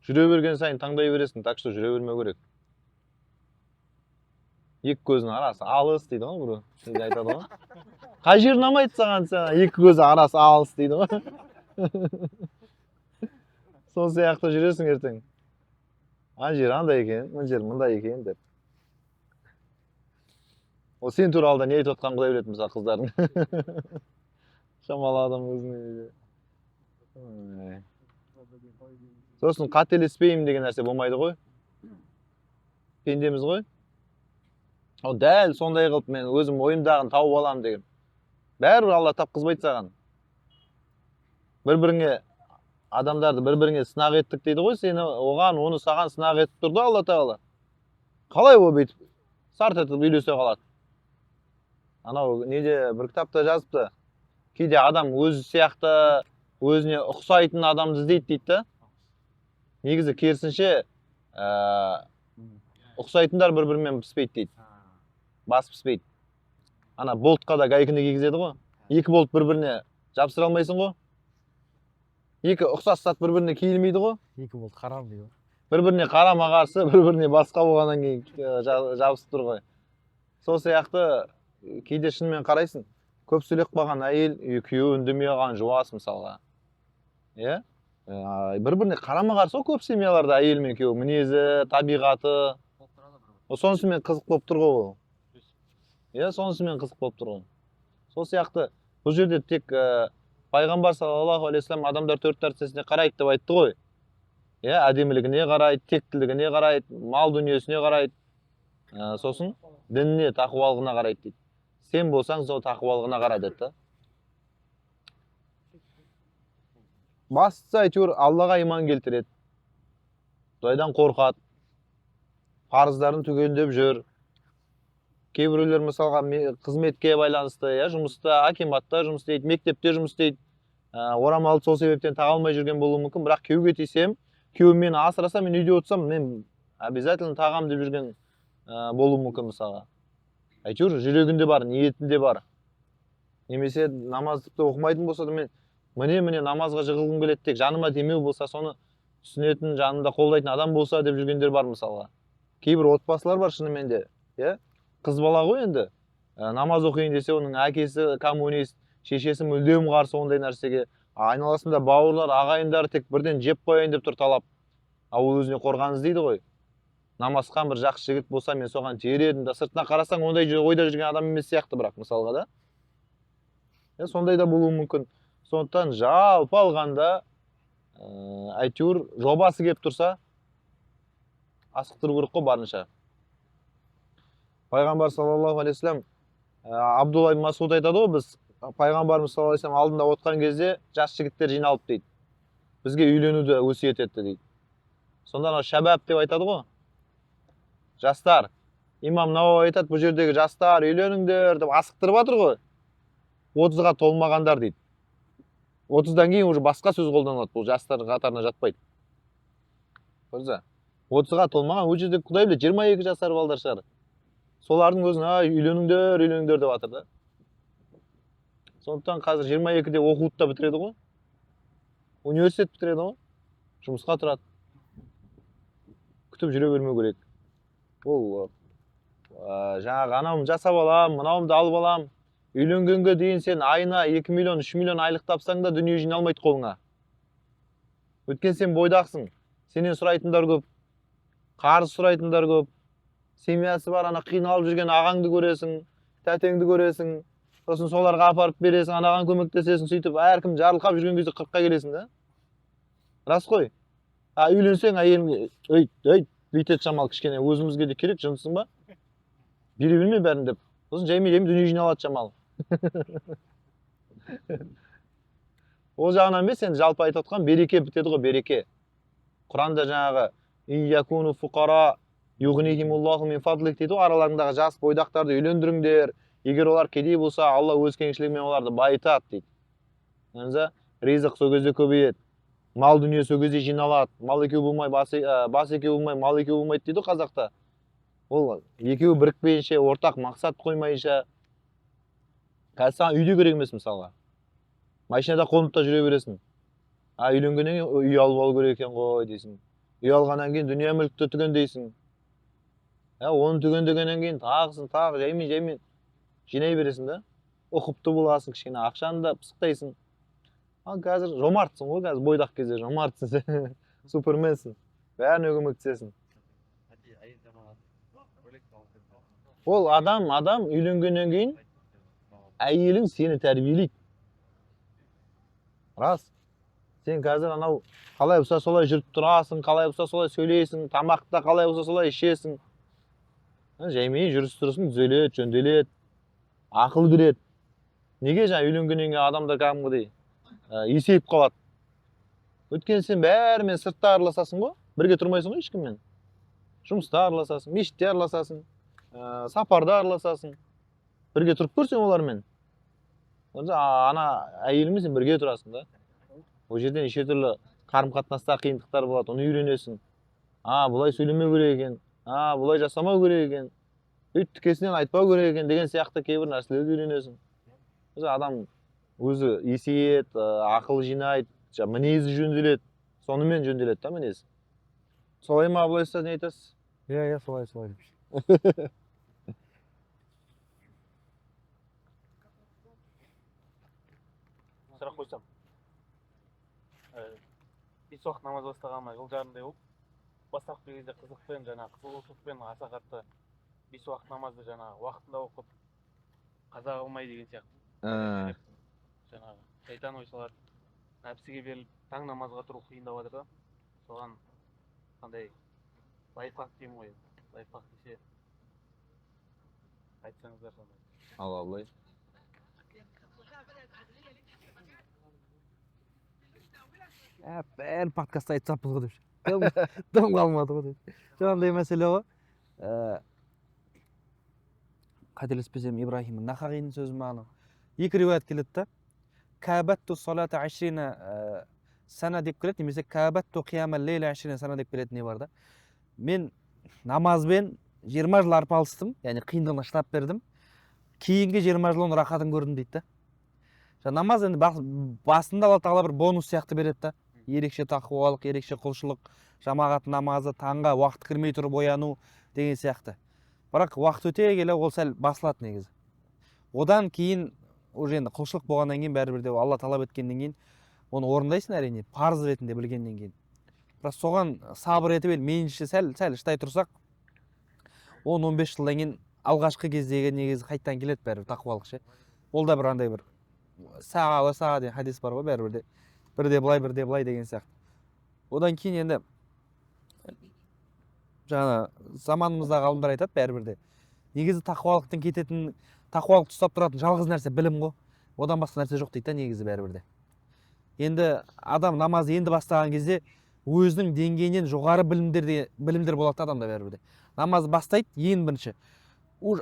Жүре берген сайын таңдай бересің, так что жүре бермеу керек. Екі көзінің арасы алыс дейді ғой біреу. Шынды айтады ғой. Қай жер ұнамайды саған сен? Екі көзі арасы алыс дейді ғой. Сол сияқты жүресің ертең. Ана жер андай екен, мына жер мындай екен деп. Ол сен туралы да не айтып отқан құдай біледі, мысалы қыздардың. Шамалы адам өзіне. Сосын қателеспеймін деген нәрсе болмайды ғой. Пендеміз ғой. О, дәл сондай қылып мен өзім ойымдағын тауып аламын деген. Бәрібір Алла тапқызбайды саған. Бір-біріңе адамдарды бір-біріңе сынақ еттік дейді ғой, сені оған оны саған сынақ етіп тұрды Алла тағала. Қалай ол бүйтіп сарт етіп үйлесе қалады? Анау неде бір кітапта жазыпты. Кейде адам өзі сияқты өзіне ұқсайтын адамды іздейді дейді да. Негізі керісінше ұқсайтындар бір-бірімен піспейді дейді. Бас піспейді. Ана болтқа да гайканы кигізеді ғой. Екі болт бір-біріне жабыстыра алмайсың ғой. Екі ұқсас зат бір-біріне киілмейді ғой. Екі болт қарам дейді. Бір-біріне қарама қарсы, бір-біріне басқа болғаннан кейін жабысып тұр ғой. Сол сияқты кейде шынымен қарайсың. Көп сөйлеп қалған әйел, күйеуі үндемей қалған жуас мысалға. Иә? Бір-біріне қарама қарсы көп семьяларда әйел мен күйеуі мінезі, табиғаты. Сонысымен қызық болып тұр ғой ол. Иә, сонысымен қызық болып тұр ғой. Сол сияқты бұл жерде тек пайғамбар саллаллаху алейхи вассалам адамдар төрт нәрсесіне қарайды деп айтты ғой. Иә, әдемілігіне қарайды, тектілігіне қарайды, мал дүниесіне қарайды. Сосын дініне, тақуалығына қарайды дейді. Сен болсаң сол тақуалығына қара деді. Бастысы әйтеуір Аллаға иман келтіреді. Құдайдан қорқады. Парыздарын түгендеп жүр. Кейбіреулер мысалға қызметке байланысты, жұмыста, акиматта жұмыс істейді, мектепте жұмыс істейді. Орамалды сол себептен таға алмай жүрген болуы мүмкін, бірақ күйеуге тисем, күйеуім мені асыраса, мен үйде отырсам, мен обязательно тағам деп жүрген болуы мүмкін мысалға. Әйтеуір жүрегінде бар, ниетінде бар. Немесе намазды оқымайтын болса да мен міне намазға жығылғым келеді, тек жаныма демеу болса, соны түсінетін, жанында қолдайтын адам болса деп жүргендер бар мысалға. Кейбір отбасылар бар шынымен де, қыз бала ғой енді. Намаз оқиын десе, оның әкесі коммунист, шешесі мүлдем қарсы ондай нәрсеге. Айналасында бауырлар, ағайындары тек бірден жеп қояйын деп тұр талап. Ол өзіне қорған іздейді ғой. Намазхан бір жақсы жігіт болса, мен соған жер едім да, сыртына қарасаң ондай ойда жүрген адам емес сияқты, бірақ мысалға да. Сондай да болуы мүмкін. Сондықтан жалпы алғанда әйтеуір жобасы келіп тұрса, асықтыру керек қой барынша. Пайғамбар саллаллаху алейхи вассалам Абдулла ибн Масуд айтады ғой, біз пайғамбарымыз саллаллаху алейхи вассалам алдында отқан кезде жас жігіттер жиналып дейді. Бізге үйленуді өсиет етті дейді. Сонда шабаб деп айтады ғой. Жастар. Имам Науаи айтады, бұл жердегі жастар үйленіңдер деп асықтырып жатыр ғой. 30-ға толмағандар дейді. 30-дан кейін уже басқа сөз қолданылады, бұл жастар қатарына жатпайды. Көрдіңіз? 30-га толмаған, ол жерде құдай біледі 22 жасар балдар шығар. Солардың өзін үйлөніңдер деп жатыр да. Сондықтан қазір 22-де оқуды да бітіреді ғой. Университет бітіреді ғой. Жұмысқа тұрады. Күтіп жүре бермеу керек. Ол жаңағы анауымды жасап алам, мынауымды алып алам. Үйленгенге дейін сен айына 2 миллион, 3 миллион айлық тапсаң да дүние жиналмайды қолыңа. Өткен сен бойдақсың. Сенен сұрайтындар көп. Қарыз сұрайтындар көп. Семьясы бар, ана қиналып жүрген ағаңды көресің, тәтеңді көресің. Сосын соларға апарып бересің, анаған көмектесесің, сөйтіп әркім жарылқап жүрген кезде 40-қа келесің да. Рас қой. Үйленсең әйелің, бүйтет шамал кішкене, өзімізге де керек, жынсың ба? Бере берме бәрін деп. Сосын жаймен дүние жиналады шамал. Ол жағынан емес, сен жалпы айтып отқан береке бітеді ғой, береке. Құранда жаңағы «Иякуну фуқара юғнихимуллаху мин фадлих» дейді ғой, араларындағы жас бойдақтарды үйлендіріңдер. Егер олар кедей болса, Алла өз кеңшілігімен оларды байытады дейді. Ризық сол кезде көбейеді. Мал дүние сол кезде жиналады. Мал екеу болмай, бас екеу болмай, мал екеу болмайды дейді қазақта. Ол екеуі бірікпейінше, ортақ мақсат қоймайынша. Қазір саған үйде керек емес мысалға. Машинада қонып жүре бересің. Үйленгеннен кейін үй алып алу керек екен ғой дейсің. Үй алғаннан кейін дүние мүлікті түгендейсің. Оны түгендегеннен кейін тағы жаймен жинай бересің да. Ұқыпты боласың, кішкене ақшаны да пысықтайсың. Қазір жомартсың ғой, қазір бойдақ кезде жомартсың. Суперменсің. Бәріне көмектесесің. Ол адам үйленгеннен кейін әйелің сені тәрбиелейді. Рас. Сен қазір анау қалай болса солай жүріп тұрасың, қалай болса солай сөйлейсің, тамақта қалай болса солай ішесің. Жаймен жүріс-тұрысың түзеледі, жөнделеді, ақыл кіреді. Неге жаңа үйленгеннен кейін адамдар кәдімгідей есейіп қалады? Өйткені сен бәрімен сыртта араласасың ғой, бірге тұрмайсың ғой ешкіммен. Жұмыста араласасың, мешітте араласасың, сапарда араласасың. Бірге тұрып көрсең олармен. Ана әйелімен сен бірге тұрасың да. Ол жерден неше түрлі қарым-қатынаста қиындықтар болады, оны үйренесің. Бұлай сөйлемеу керек екен, бұлай жасамау керек екен, өйткесінен айтпау керек екен деген сияқты кейбір нәрселерді үйренесің. Адам өзі есейеді, ақыл жинайды, мінезі жөнделеді. Сонымен жөнделеді да мінез. Солай ма, былайса не айтасыз? Иә, солай. Сұрақ қойсам. Бес уақыт намаз бастағаныма жыл жарымдай болып, бастап бір кезде қызықпен, қызығушылықпен аса қатты бес уақыт намазды уақытында оқып, қаза қылмай деген сияқты. Шайтан ойсалар, нәпсіге беріліп, таң намазға тұру қиындап жатыр да. Соған қандай лайфхак деймін ғой. Лайфхак десе айтсаңыздар сондай. Аллай. Бәрін подкастта айтсаппыз ғой деп. Дым қалмады ғой деп. Жаңағындай мәселе ғой. Қателеспесем Ибрахим Нахағиның сөзі маған. Екі риуаят келеді да. Кәбәтту салата 20 сана деп келеді, немесе кәбәтту қиямал лейла 20 сана деп келеді не бар да. Мен намазбен 20 жыл арпалыстым, яғни қиындығына шыдап бердім. Кейінгі 20 жыл оның рахатын көрдім дейді да. Намаз енді басында Алла тағала бір бонус сияқты береді да. Ерекше тақуалық, ерекше құлшылық, жамағат намазы, таңға уақыт кірмей тұрып ояну деген сияқты. Бірақ уақыт өте келе ол сәл басылады негізі. Одан кейін уже енді құлшылық болғаннан кейін бәрібір де Алла талап еткеннен кейін оны орындайсың әрине, парыз ретінде білгеннен кейін. Бірақ соған сабыр етіп меніңше сәл шыдай тұрсақ, 10-15 жылдан кейін алғашқы кездегі негізі қайттан келеді бәрібір тақуалық ше. Ол да бір андай бір саға деген хадис бар ғой бәрібір де. Бірде былай деген сияқты. Одан кейін енді жаңа заманымыздағы ғалымдар айтады бәрібір де. Негізі тақуалықтан кететін, тақуалықты ұстап тұратын жалғыз нәрсе білім ғой. Одан басқа нәрсе жоқ дейді негізі бәрібір де. Енді адам намазы енді бастаған кезде өзінің деңгейінен жоғары білімдер болады адамда бәрібір де. Намаз бастайды ең бірінші.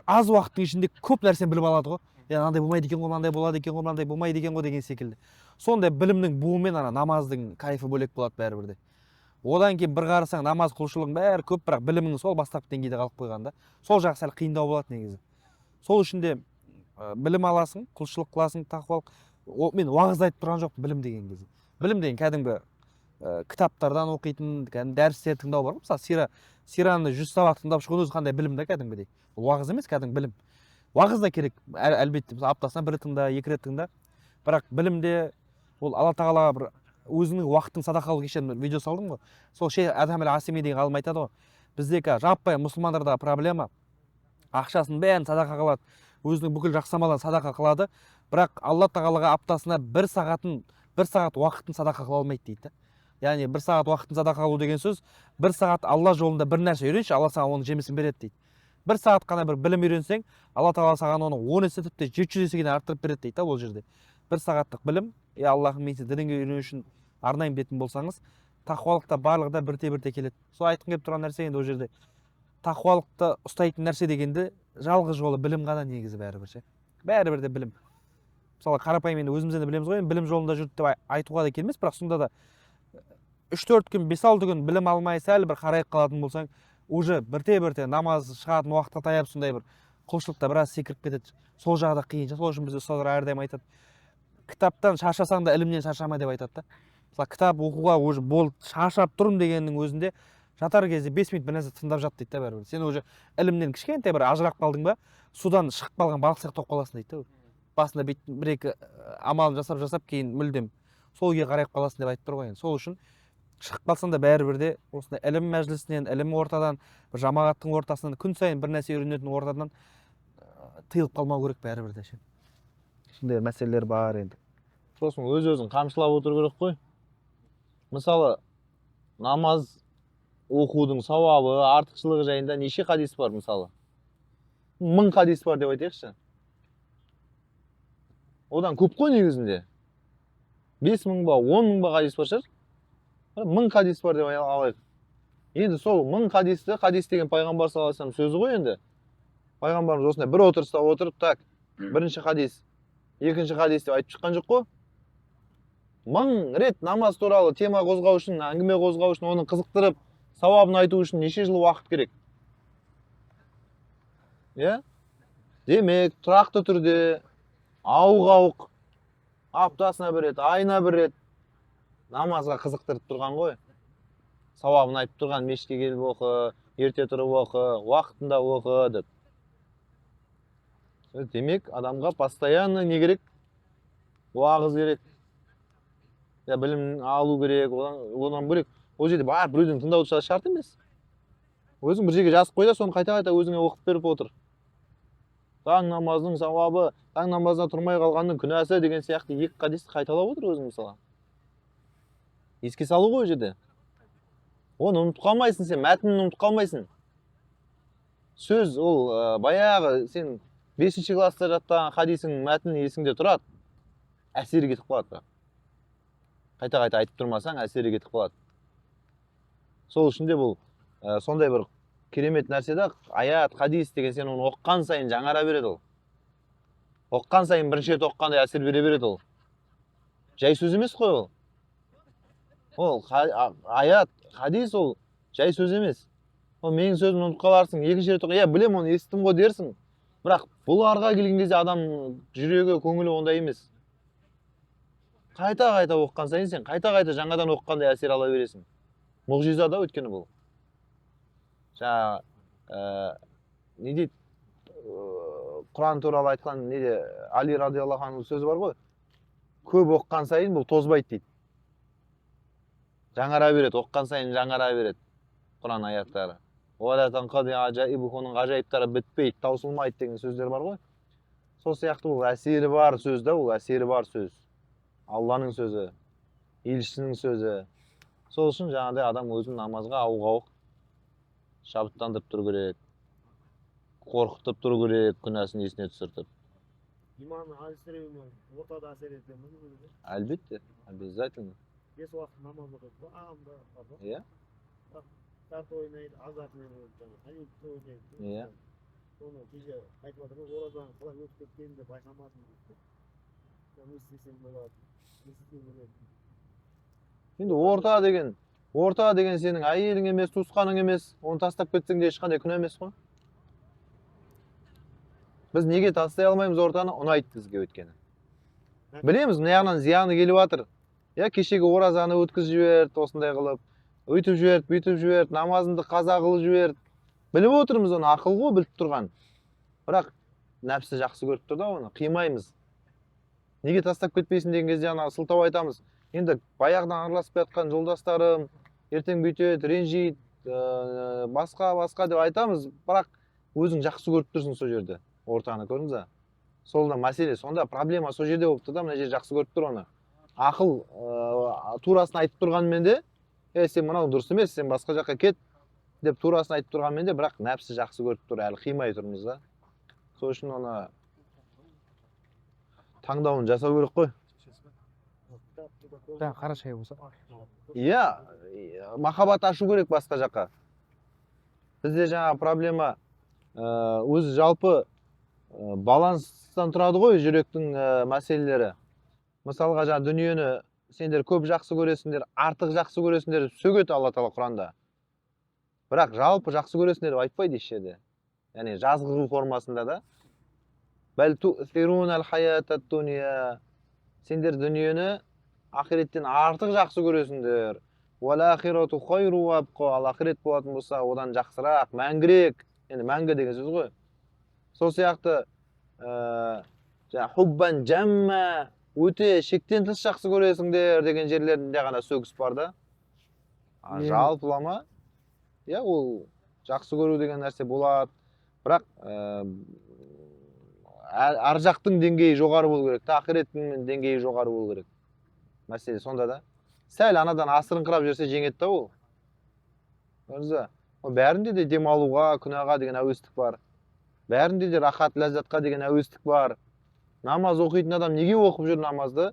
Аз уақыттың ішінде көп нәрсені біліп алады ғой. Мынандай болмайды екен ғой, мынандай болады екен ғой, мынандай болмайды екен ғой деген секілді. Сондай білімнің буымен намаздың кайфы бөлек болады бәрібір де. Одан кейін бір қарасаң намаз құлшылығың бәрі көп, бірақ білімің сол бастапқы деңгейде қалып қойған да. Сол жағы сәл қиындау болады негізі. Сол үшін де білім аласың, құлшылық қыласың, тақуалық. Мен уағыз айтып тұрған жоқпын білім деген кезде. Білім деген кәдімгі кітаптардан оқитын, кәдімгі дәрістер тыңдау бар ғой. Мысалы, сираны 100 сабақ тыңдап шығу өзі қандай білім да кәдімгідей. Ол уағыз емес, кәдімгі білім. Уағыз да керек, әлбетте. Мысалы, аптасына 1 рет тыңда, 2 рет тыңда. Бірақ білімде ол Алла тағала бір өзінің уақытын садақалы кешен видео салдым ғой. Сол Адам Асеми деген ғалым айтады ғой. Біздегі жаппай мұсылмандардағы проблема ақшасын бәрін садақа қылады, өзінің бүкіл жақсамаларын садақа қылады, бірақ Алла тағалаға аптасына 1 сағат уақытын садақа қыла алмайды дейді. Яғни 1 сағат уақытын садақа қылу деген сөз, 1 сағат Алла жолында бір нәрсе үйренші, Алла саған оның жемісін береді дейді. 1 сағат қана бір білім үйренсең, Алла тағала саған оны 10 есе тіпті 700 есеге арттырып береді дейді ол жерде. 1 сағаттық білім, Аллахым мен сізді дінге үйрену үшін арнайын бетін болсаңыз, тақуалықта барлығы да бірте-бірте келеді. Сол айтқым келіп тұрған нәрсе енді ол жерде тақуалықты ұстайтын нәрсе дегенде жалғыз жолы білім ғана негізі бәрібір ше. Бәрібір де білім. Мысалы қарапайым енді өзімізден де білеміз ғой, білім жолында жүрді деп айтуға да келмес, бірақ сонда да 3-4 күн, 5-6 күн білім алмай сәл бір қарайып қалатын болсаң, уже бірте-бірте намаз шығатын уақытқа таяп сондай бір құлшылықта біраз секіріп кетеді. Сол жағда қиын. Сол үшін бізде ұстаздар әрдайым айтады, кітаптан шаршасаң да ілімнен шаршама деп айтады да. Мысалы кітап оқуға уже бол шаршап тұрмын дегеннің өзінде жатар кезде 5 минут бір нәрсе тыңдап жат дейді да бәрібір. Сен уже ілімнен кішкентай бір ажырап қалдың ба, судан шығып қалған балық сияқты болып қаласың дейді да. Басында бір-екі амалын жасап кейін мүлдем сол күйге қарайып қаласың деп айтып тұр ғой енді. Сол үшін шығып қалсаң да бәрібір де осындай ілім мәжілісінен, ілім ортадан, бір жамағаттың ортасынан, күн сайын бір нәрсе үйренетін ортадан тыйылып қалмау керек бәрібір де ше. Сондай мәселелер бар енді. Сосын өз-өзін қамшылап отыру керек қой. Мысалы, намаз оқудың сауабы, артықшылығы жайында неше хадис бар мысалы? 1000 хадис бар деп айтайықшы. Одан көп қой негізінде. 5000 ба, 10 000 ба хадис бар шығар? 1000 хадис бар деп алайық. Енді сол 1000 хадисті, хадис деген пайғамбар саллаллаху алейхи вассалам сөзі ғой енді. Пайғамбарымыз осындай бір отырыста отырып, так, бірінші хадис, екінші хадис деп айтып шыққан жоқ қой. 1000 рет намаз туралы тема қозғау үшін, әңгіме қозғау үшін, оны қызықтырып, сауабын айту үшін неше жыл уақыт керек? Иә? Демек, тұрақты түрде ауық-ауық аптасына 1 рет, айына 1 рет намазға қызықтырып тұрған ғой. Сауабын айтып тұрған, мешітке келіп оқы, ерте тұрып оқы, уақытында оқы деп. Демек, адамға постоянно не керек? Уағыз керек. Я білім алу керек, одан бөлек. Ол жерде бар біреуден тыңдау шарт емес. Өзің бір жерге жазып қой да, соны қайта-қайта өзіңе оқып беріп отыр. Таң намазының сауабы, таң намазына тұрмай қалғанның күнәсі деген сияқты 2 хадисті қайталап отыр өзің мысалы. Еске салу ғой жерде. Оны ұмытып қалмайсың сен, мәтінін ұмытып қалмайсың. Сөз ол баяғы сен 5-ші класста жаттаған хадисің мәтіні есіңде тұрады. Әсері кетіп қалады. Қайта-қайта айтып тұрмасаң, әсері кетіп қалады. Сол үшін де бұл сондай бір керемет нәрсе да, аят, хадис деген сен оны оққан сайын жаңара береді ол. Оққан сайын бірінші рет оққандай әсер бере береді ол. Жай сөз емес қой ол. Ол аят, хадис ол жай сөз емес. Ол менің сөзімді ұмытып қаларсың, екінші рет оқы, білем оны естідім ғой дерсің. Бірақ бұл арға келген кезде адам жүрегі, көңілі ондай емес. Қайта-қайта оққан сайын сен, қайта-қайта жаңадан оққандай әсер ала бересің. Мұғжиза да өткені бұл. Жаңа не дейді? Құран туралы айтқан неде Али радиаллаху анху сөзі бар ғой. Көп оққан сайын бұл тозбайды дейді. Жаңара береді, оққан сайын жаңара береді Құран аяттары. Оның ғажайыптары бітпейді, таусылмайды деген сөздер бар ғой. Сол сияқты бұл әсері бар сөз да, бұл әсері бар сөз. Алланың сөзі, елшісінің сөзі. Сол үшін жаңағыдай адам өзін намазға ауық-ауық шабыттандырып тұру керек, қорқытып тұру керек, күнәсін есіне түсіртіп. Иманы әлсіреуімен ортада әсер етеміз бе? Әлбетте, обязательно. 5 уақыт намаз оқиды, ағамда бар ғой. Иә? Карта ойнайды, азартымен ойнайды, ойнайды. Иә. Соны кеше айтып жатырмыз, оразаның қалай өтіп кеткенін де байқамадым. Не істесем болады, не істесем болады. Енді орта деген Орта деген сенің әйелің емес, туысқаның емес. Оны тастап кетсең де ешқандай күнә емес қой. Біз неге тастай алмаймыз ортаны? Ұнайды бізге өткені. Білеміз, мына жағынан зияны келіп жатыр. Я кешегі оразаны өткізіп жіберді, осындай қылып, өйтіп жіберді, бүйтіп жіберді, намазыңды қаза қылып жіберді. Біліп отырмыз, оны ақыл ғой, біліп тұрған. Бірақ нәпсі жақсы көріп тұр да оны, қимаймыз. Неге тастап кетпейсің деген кезде ана сылтау айтамыз. Енді баяғыдан араласып жатқан жолдастарым ертең бүйтеді, ренжиді, басқа деп айтамыз, бірақ өзің жақсы көріп тұрсың сол жерде. Ортаны көрдіңіз ба? Сол да мәселе, сонда проблема сол жерде болып тұр да, мына жер жақсы көріп тұр оны. Ақыл турасын айтып тұрғанмен де, сен мынау дұрыс емес, сен басқа жаққа кет деп турасын айтып тұрғанмен де, бірақ нәпсі жақсы көріп тұр, әлі қимай тұрмыз да. Сол үшін оны таңдауын жасау керек қой. Қара шай болса. Иә, махаббат ашу керек басқа жаққа. Бізде жаңа проблема өзі жалпы баланстан тұрады ғой жүректің мәселелері. Мысалға жаңа дүниені сендер көп жақсы көресіңдер, артық жақсы көресіңдер деп сөгеді Алла Тағала Құранда. Бірақ жалпы жақсы көресіңдер деп айтпайды еш жерде. Яғни жазғы формасында да. Бәл ту'сирунал хаятат дуния. Сендер дүниені ақиреттен артық жақсы көресіңдер. Уал ахирату хайру ва абқа. Ал ақирет болатын болса, одан жақсырақ, мәңгірек. Енді мәңгі деген сөз ғой. Сол сияқты хуббан жамма, өте шектен тыс жақсы көресіңдер деген жерлерінде ғана сөгіс бар да. Жалпылама, иә, ол жақсы көру деген нәрсе болады. Бірақ ар жақтың деңгейі жоғары болу керек, ақиреттің деңгейі жоғары болу керек. Мәселе сонда да. Сәл анадан асырыңқырап жүрсе жеңеді да ол. Бәрінде де демалуға, күнәға деген әуестік бар. Бәрінде де рахат, ләззатқа деген әуестік бар. Намаз оқитын адам неге оқып жүр намазды?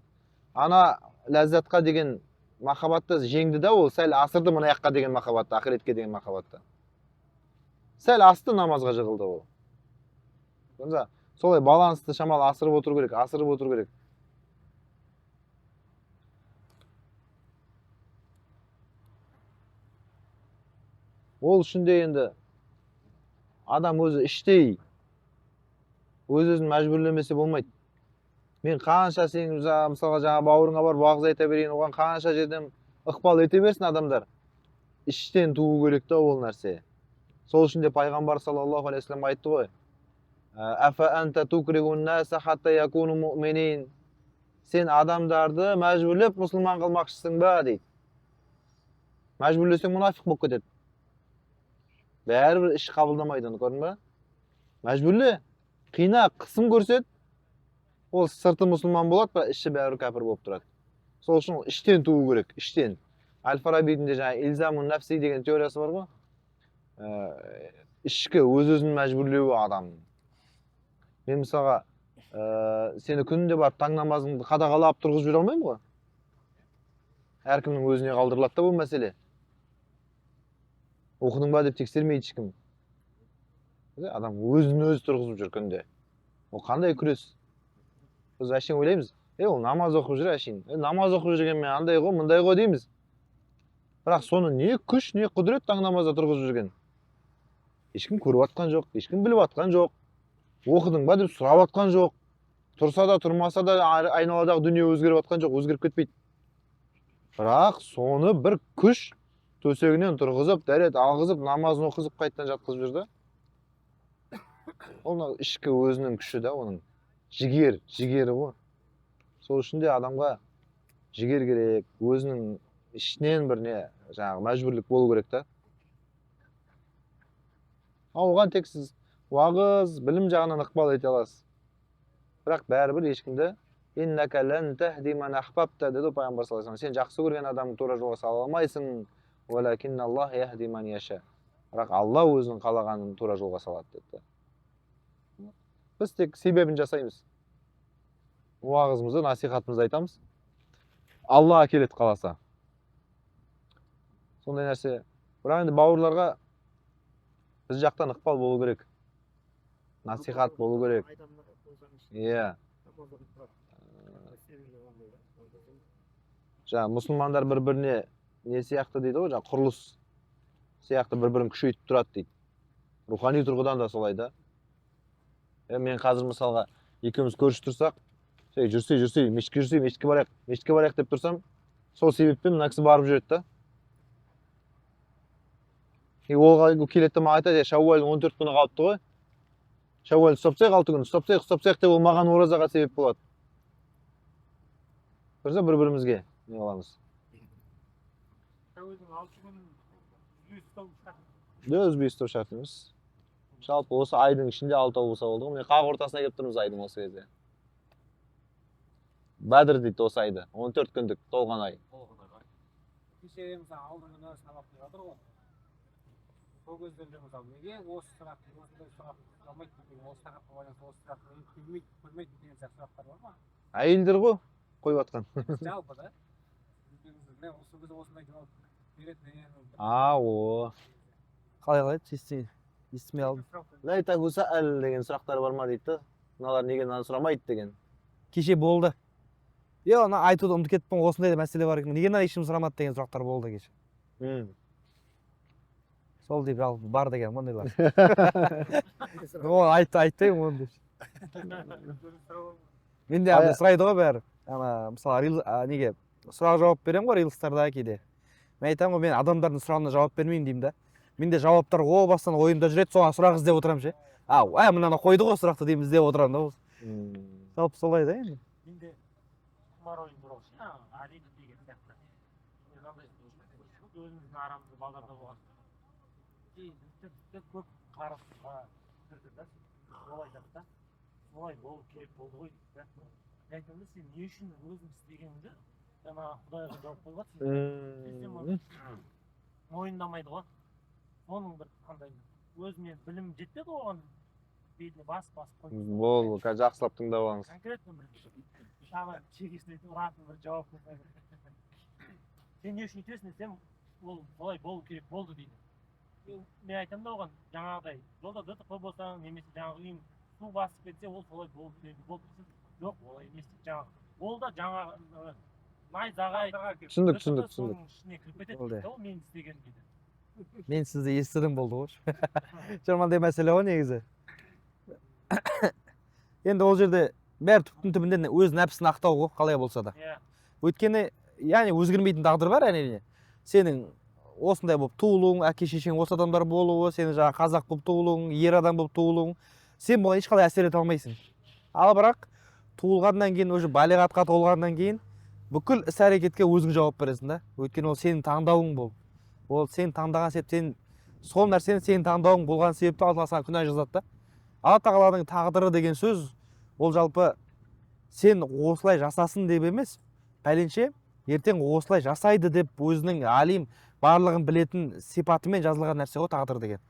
Ана ләззатқа деген махаббатты жеңді да ол, сәл асырды мына жаққа деген махаббатты, ақиретке деген махаббатты. Сәл асты, намазға жығылды ол. Солай балансты шамалы асырып отыру керек, асырып отыру керек. Ол үшін де енді адам өзі іштей өз-өзін мәжбүрлемесе болмайды. Мен қанша сен мысалға жаңа бауырыңа бар уағыз айта берейін, оған қанша жерден ықпал ете берсін адамдар. Іштен туу керек та ол нәрсе. Сол үшін де пайғамбар саллаллаху алейхи вассалам айтты ғой. Афа анта тукригун наса хатта якуну муъминин. Сен адамдарды мәжбүрлеп мұсылман қылмақшысың ба дейді. Мәжбүрлесең мұнафиқ болып кетеді. Бәрібір іш қабылдамайды, оны көрдің ба? Мәжбүрле, қина, қысым көрсет, ол сырты мұсылман болады, іші бәрібір кәпір болып тұрады. Сол үшін ол іштен туу керек, іштен. Әл-Фарабидің де жаңа илзамун нафси деген теориясы бар ғой. Ішкі өз-өзін мәжбүрлеуі адамның. Мен мысалға сені күнде барып таң намазыңды қадағалап тұрғызып жүре алмаймын ғой. Әркімнің өзіне қалдырылады да бұл мәселе. Оқыдың ба деп тексермейді ешкім. Адам өзін-өзі тұрғызып жүр күнде. Ол қандай күрес? Біз әшейін ойлаймыз, ол намаз оқып жүр әшейін. Намаз оқып жүргенмен андай ғой, мындай ғой дейміз. Бірақ соны не күш, не құдірет таң намазда тұрғызып жүрген. Ешкім көріп атқан жоқ, ешкім біліп атқан жоқ. Оқыдың ба деп сұрап атқан жоқ. Тұрса да, тұрмаса да айналадағы дүние өзгеріп атқан жоқ, өзгеріп кетпейді. Бірақ соны бір күш төсегінен тұрғызып, дәрет алғызып, намазын оқызып, қайттан жатқызып жүрді. Ол ішкі өзінің күші да, оның жігері ғой. Сол үшін де адамға жігер керек, өзінің ішінен бір не, жаңағы мәжбүрлік болу керек та. Оған тек сіз уағыз, білім жағынан ықпал ете аласыз. Бірақ бәрібір ешкімді иннака лан тахди ман ахбабта деді пайғамбар саллаллаху алейхи вассалам. Сен жақсы көрген адамды тура жолға сала алмайсың. Валакинналлах яхди ман яша. Бірақ Алла өзінің қалағанын тура жолға салады деді. Біз тек себебін жасаймыз. Уағызымызды, насихатымызды айтамыз. Алла келеді қаласа. Сондай нәрсе. Бірақ енді бауырларға біз жақтан ықпал болу керек. Насихат болу керек. Иә. Жаңа мұсылмандар бір-біріне не сияқты дейді ғой, жаңағы құрылыс сияқты бір-бірін күшейтіп тұрады дейді. Рухани тұрғыдан да солай да. Мен қазір мысалға екеуміз көрісіп тұрсақ, жүрсей, мешітке барайық деп тұрсам, сол себеппен мына кісі барып жүреді да. Ол келеді де маған айтады, Шәуәлдің 14 күні қалыпты ғой. Шәуәлді ұстап тастайық, 6 күн ұстап тастайық деп ол маған оразаға себеп болады. Бір-бірімізге не қыламыз. Шәуәлдің 6 күн Үзбей ұстау шарт емес. Жалпы осы айдың ішінде 6 болса болды ғой. Мен қақ ортасына келіп тұрмыз айдың осы кезде. Бәдір дейді осы айды. 14 күндік толған ай. Кеше мысалы алдын күні сабақ беріп жатыр ғой. Сол кездерде мысалы неге осы сұрақ, осындай сұрақ қоймайды деген, осы тақырыпқа байланысты осы сұрақ көрмейді деген сияқты сұрақтар бар ма? Әйелдер ғой қойып жатқан. Жалпы да. Мен осы кезде осындай жауап беретін. О. Қалай естімей алдым. Лайтагуса әл деген сұрақтар бар ма дейді. Мыналар неге мынаны сұрамайды деген. Кеше болды. Ана айтуды ұмытып кеттім, осындай мәселе бар екен. Неге мына ешкім сұрамады деген сұрақтар болды кеше. Сол деп жалпы бар деген мұндайлар. Айтпаймын оны деп. Менде сұрайды ғой бәрі. Мысалы неге сұрақ жауап беремін ғой рилстарда кейде. Мен айтамын ғой, мен адамдардың сұрағына жауап бермеймін деймін да. Менде жауаптар о бастан ойымда жүреді, соған сұрақ іздеп отырамын ше. Мынаны қойды ғой сұрақты деймін, іздеп отырамын да. Жалпы солай да енді. Менде құмар ойын туралы әрине деген сияқты. Өзіміздің арамызда балдарда болған. Көп қарызға түсірді да, олай жақта. Олай болу керек болды ғой дейді. Мен айтамын, сен не үшін өзің істегеніңді жаңағы Құдайға жауап қойып жатсың. Мойындамайды ғой. Оның бір қандай өзіме білім жетпеді оған бетіне басып қойды. Бол, қазір жақсылап тыңдап алыңыз. Конкретно бір шама шегесіне ұратын бір жауап қойды. Сен не үшін өйтесің десем, ол олай болу керек болды дейді. Мен айтамын да оған, жаңағыдай жолда ДТП болсаң, немесе жаңағы үйің су басып кетсе, ол солай болды дейді. Жоқ, олай емес дейді. Жаңағы ол да жаңағы найзағай түсіндік. соның ішіне кіріп кетеді дейді, ол мен істеген дейді. Мен сізді естідім болды ғой. Жамандай мәселе ғой негізі. Енді ол жерде бәрі түптің-түбінде өз нәпсін ақтау ғой, қалай болса да. Өйткені, яғни өзгермейтін тағдыр бар әрине. Сенің осындай болып туылуың, әке-шешең осы адамдар болуы, сені жаңа қазақ болып туылуың, ер адам болып туылуың, сен бұған ешқалай әсер ете алмайсың. Ал бірақ туылғаннан кейін, уже балиғатқа толғаннан кейін бүкіл іс-әрекетке өзің жауап бересің да. Өйткені ол сенің таңдауың болды. Ол сен таңдаған себептен, сол нәрсені сенің таңдауың болған себепті Алла саған күнә жазады да. Алла тағаланың тағдыры деген сөз, ол жалпы сен осылай жасасын деп емес, пәленше ертең осылай жасайды деп өзінің алим барлығын білетін сипатымен жазылған нәрсе ғой тағдыр деген.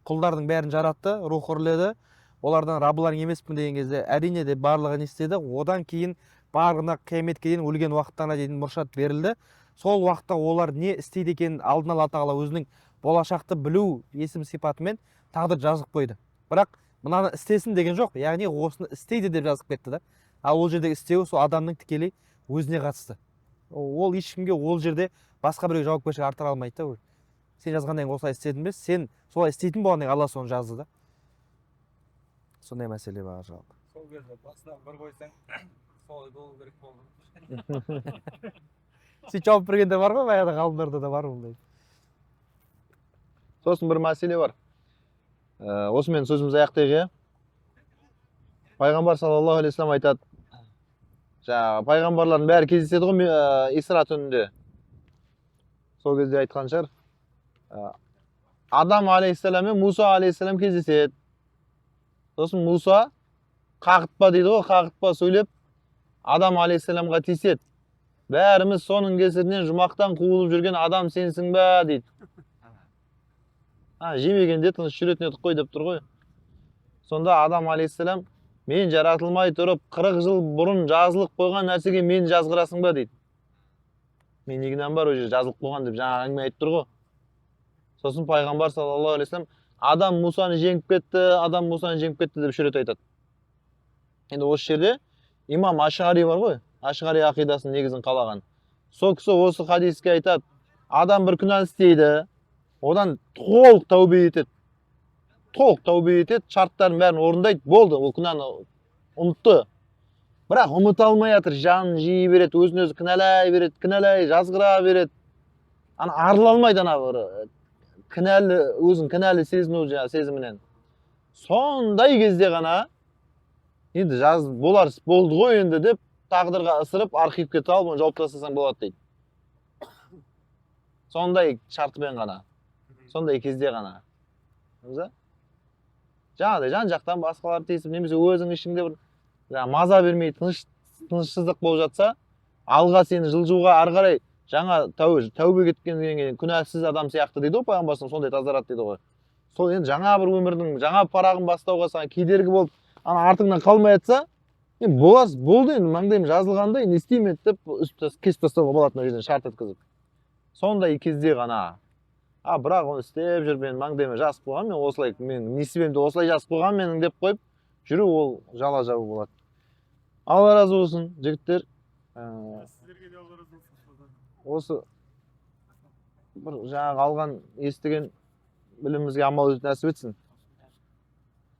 Құлдардың бәрін жаратты, рух үрледі, олардан раббыларың емеспін деген кезде әрине де барлығын істеді. Одан кейін барлығына қияметке дейін өлген уақыттарына дейін мұршат берілді. Сол уақытта олар не істейді екенін алдын ала Тағала өзінің болашақты білу есім сипатымен тағдыр жазып қойды. Бірақ мынаны істесін деген жоқ, яғни осыны істейді деп жазып кетті да. Ал ол жерде істеу сол адамның тікелей өзіне қатысты. Ол ешкімге ол жерде басқа біреу жауапкершілік артыра алмайды да. Сен жазғаннан кейін осылай істедің бе? Сен солай істейтін болғаннан кейін Алла соны жазды да. Сондай мәселе бар жалпы. Сол кезде басынан бір қойсаң, солай болу керек болды. Сен жауап бергенде бар ғой, баяғыда ғалымдарда да бар ондай. Сосын бір мәселе бар. Осымен сөзімізді аяқтайық. Пайғамбар саллаллаху алейхи вассалам айтады. Жаңағы пайғамбарлардың бәрі кездеседі ғой Исра түнінде. Сол кезде айтқан шығар. Адам алейхиссалам мен Муса алейхиссалам кездеседі. Сосын Муса қағытпа дейді ғой, қағытпа сөйлеп Адам алейхиссаламға тиіседі. Бәріміз соның кесірінен жұмақтан қуылып жүрген адам сенсің бе дейді. Жемегенде тыныш жүретін едік қой деп тұр ғой. Сонда Адам алейхиссалам мен жаратылмай тұрып 40 жыл бұрын жазылып қойған нәрсеге мені жазғырасың ба дейді. Мен негінен бар өже жазылып қойған деп жаңа әңгіме айтып тұр ғой. Сосын пайғамбар саллаллаху алейхи вассалам адам Мусаны жеңіп кетті деп үш рет айтады. Енді осы жерде имам Ашғари бар ғой, Ашғари ақидасын негізін қалаған. Сол кісі осы хадиске айтады, Adam bir günah isteydi. Odan толық tövbe etedi. Толық tövbe etedi, şartların bärini orundaydı. Boldu, o günahını unuttu. Birak unuta almay atır, janын жii берет, özüni özü kınalay, жазgıra берет. Ana arıla almaydı ana bir kinalı, özün kinalı seziminden. Sonday кезде gana endi boldu goy endi dep taqdırga ısırıp arxivge salып onu jaup tasasaң bolat deydi. Sonday şartı ben gana. Sonday кезде gana. Жаңағыдай жан жақтан басқалар тесіп немесе өзің ішіңде бір маза бермей тынышсыздық болып жатса, алға сені жылжуға ары қарай жаңа тәубе кеткеннен кейін күнәсіз адам сияқты дейді ғой пайғамбарымыз, сондай тазарады дейді ғой. Сол енді жаңа бір өмірдің жаңа парағын бастауға саған кедергі болып, ана артыңнан қалмай жатса, енді болды енді маңдайым жазылғанда не істеймін деп кесіп тастауға болады мына жерден шарт еткізіп. Сондай кезде ғана. Бірақ оны істеп жүр, мен маңдайыма жазып қойған, мен осылай, мен несібемді осылай жазып қойған менің деп қойып жүру, ол жала жабу болады. Алла разы болсын, жігіттер. Сіздерге де Алла разы болсын. Осы бір жаңағы алған естіген білімімізге амал етіп нәсіп етсін.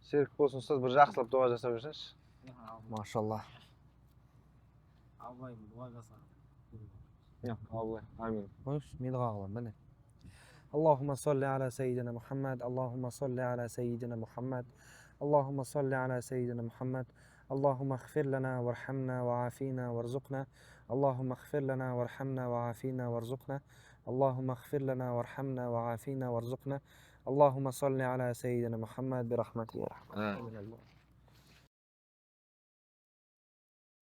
Серік болсын, ұстаз бір жақсылап дуа жасап жүрсінші. Машалла. Албай дуа жаса. Алла, амин. Qo'yish, meni qilgan mana. Allohumma solli ala sayyidina Muhammad, Allohumma solli ala sayyidina Muhammad, Allohumma solli ala sayyidina Muhammad. Allahumma ighfir lana warhamna wa'afina warzuqna. Allahumma ighfir lana warhamna wa'afina warzuqna. Allahumma ighfir lana warhamna wa'afina warzuqna. Allahumma solli ala sayyidina Muhammad bi rahmatika ya rahman.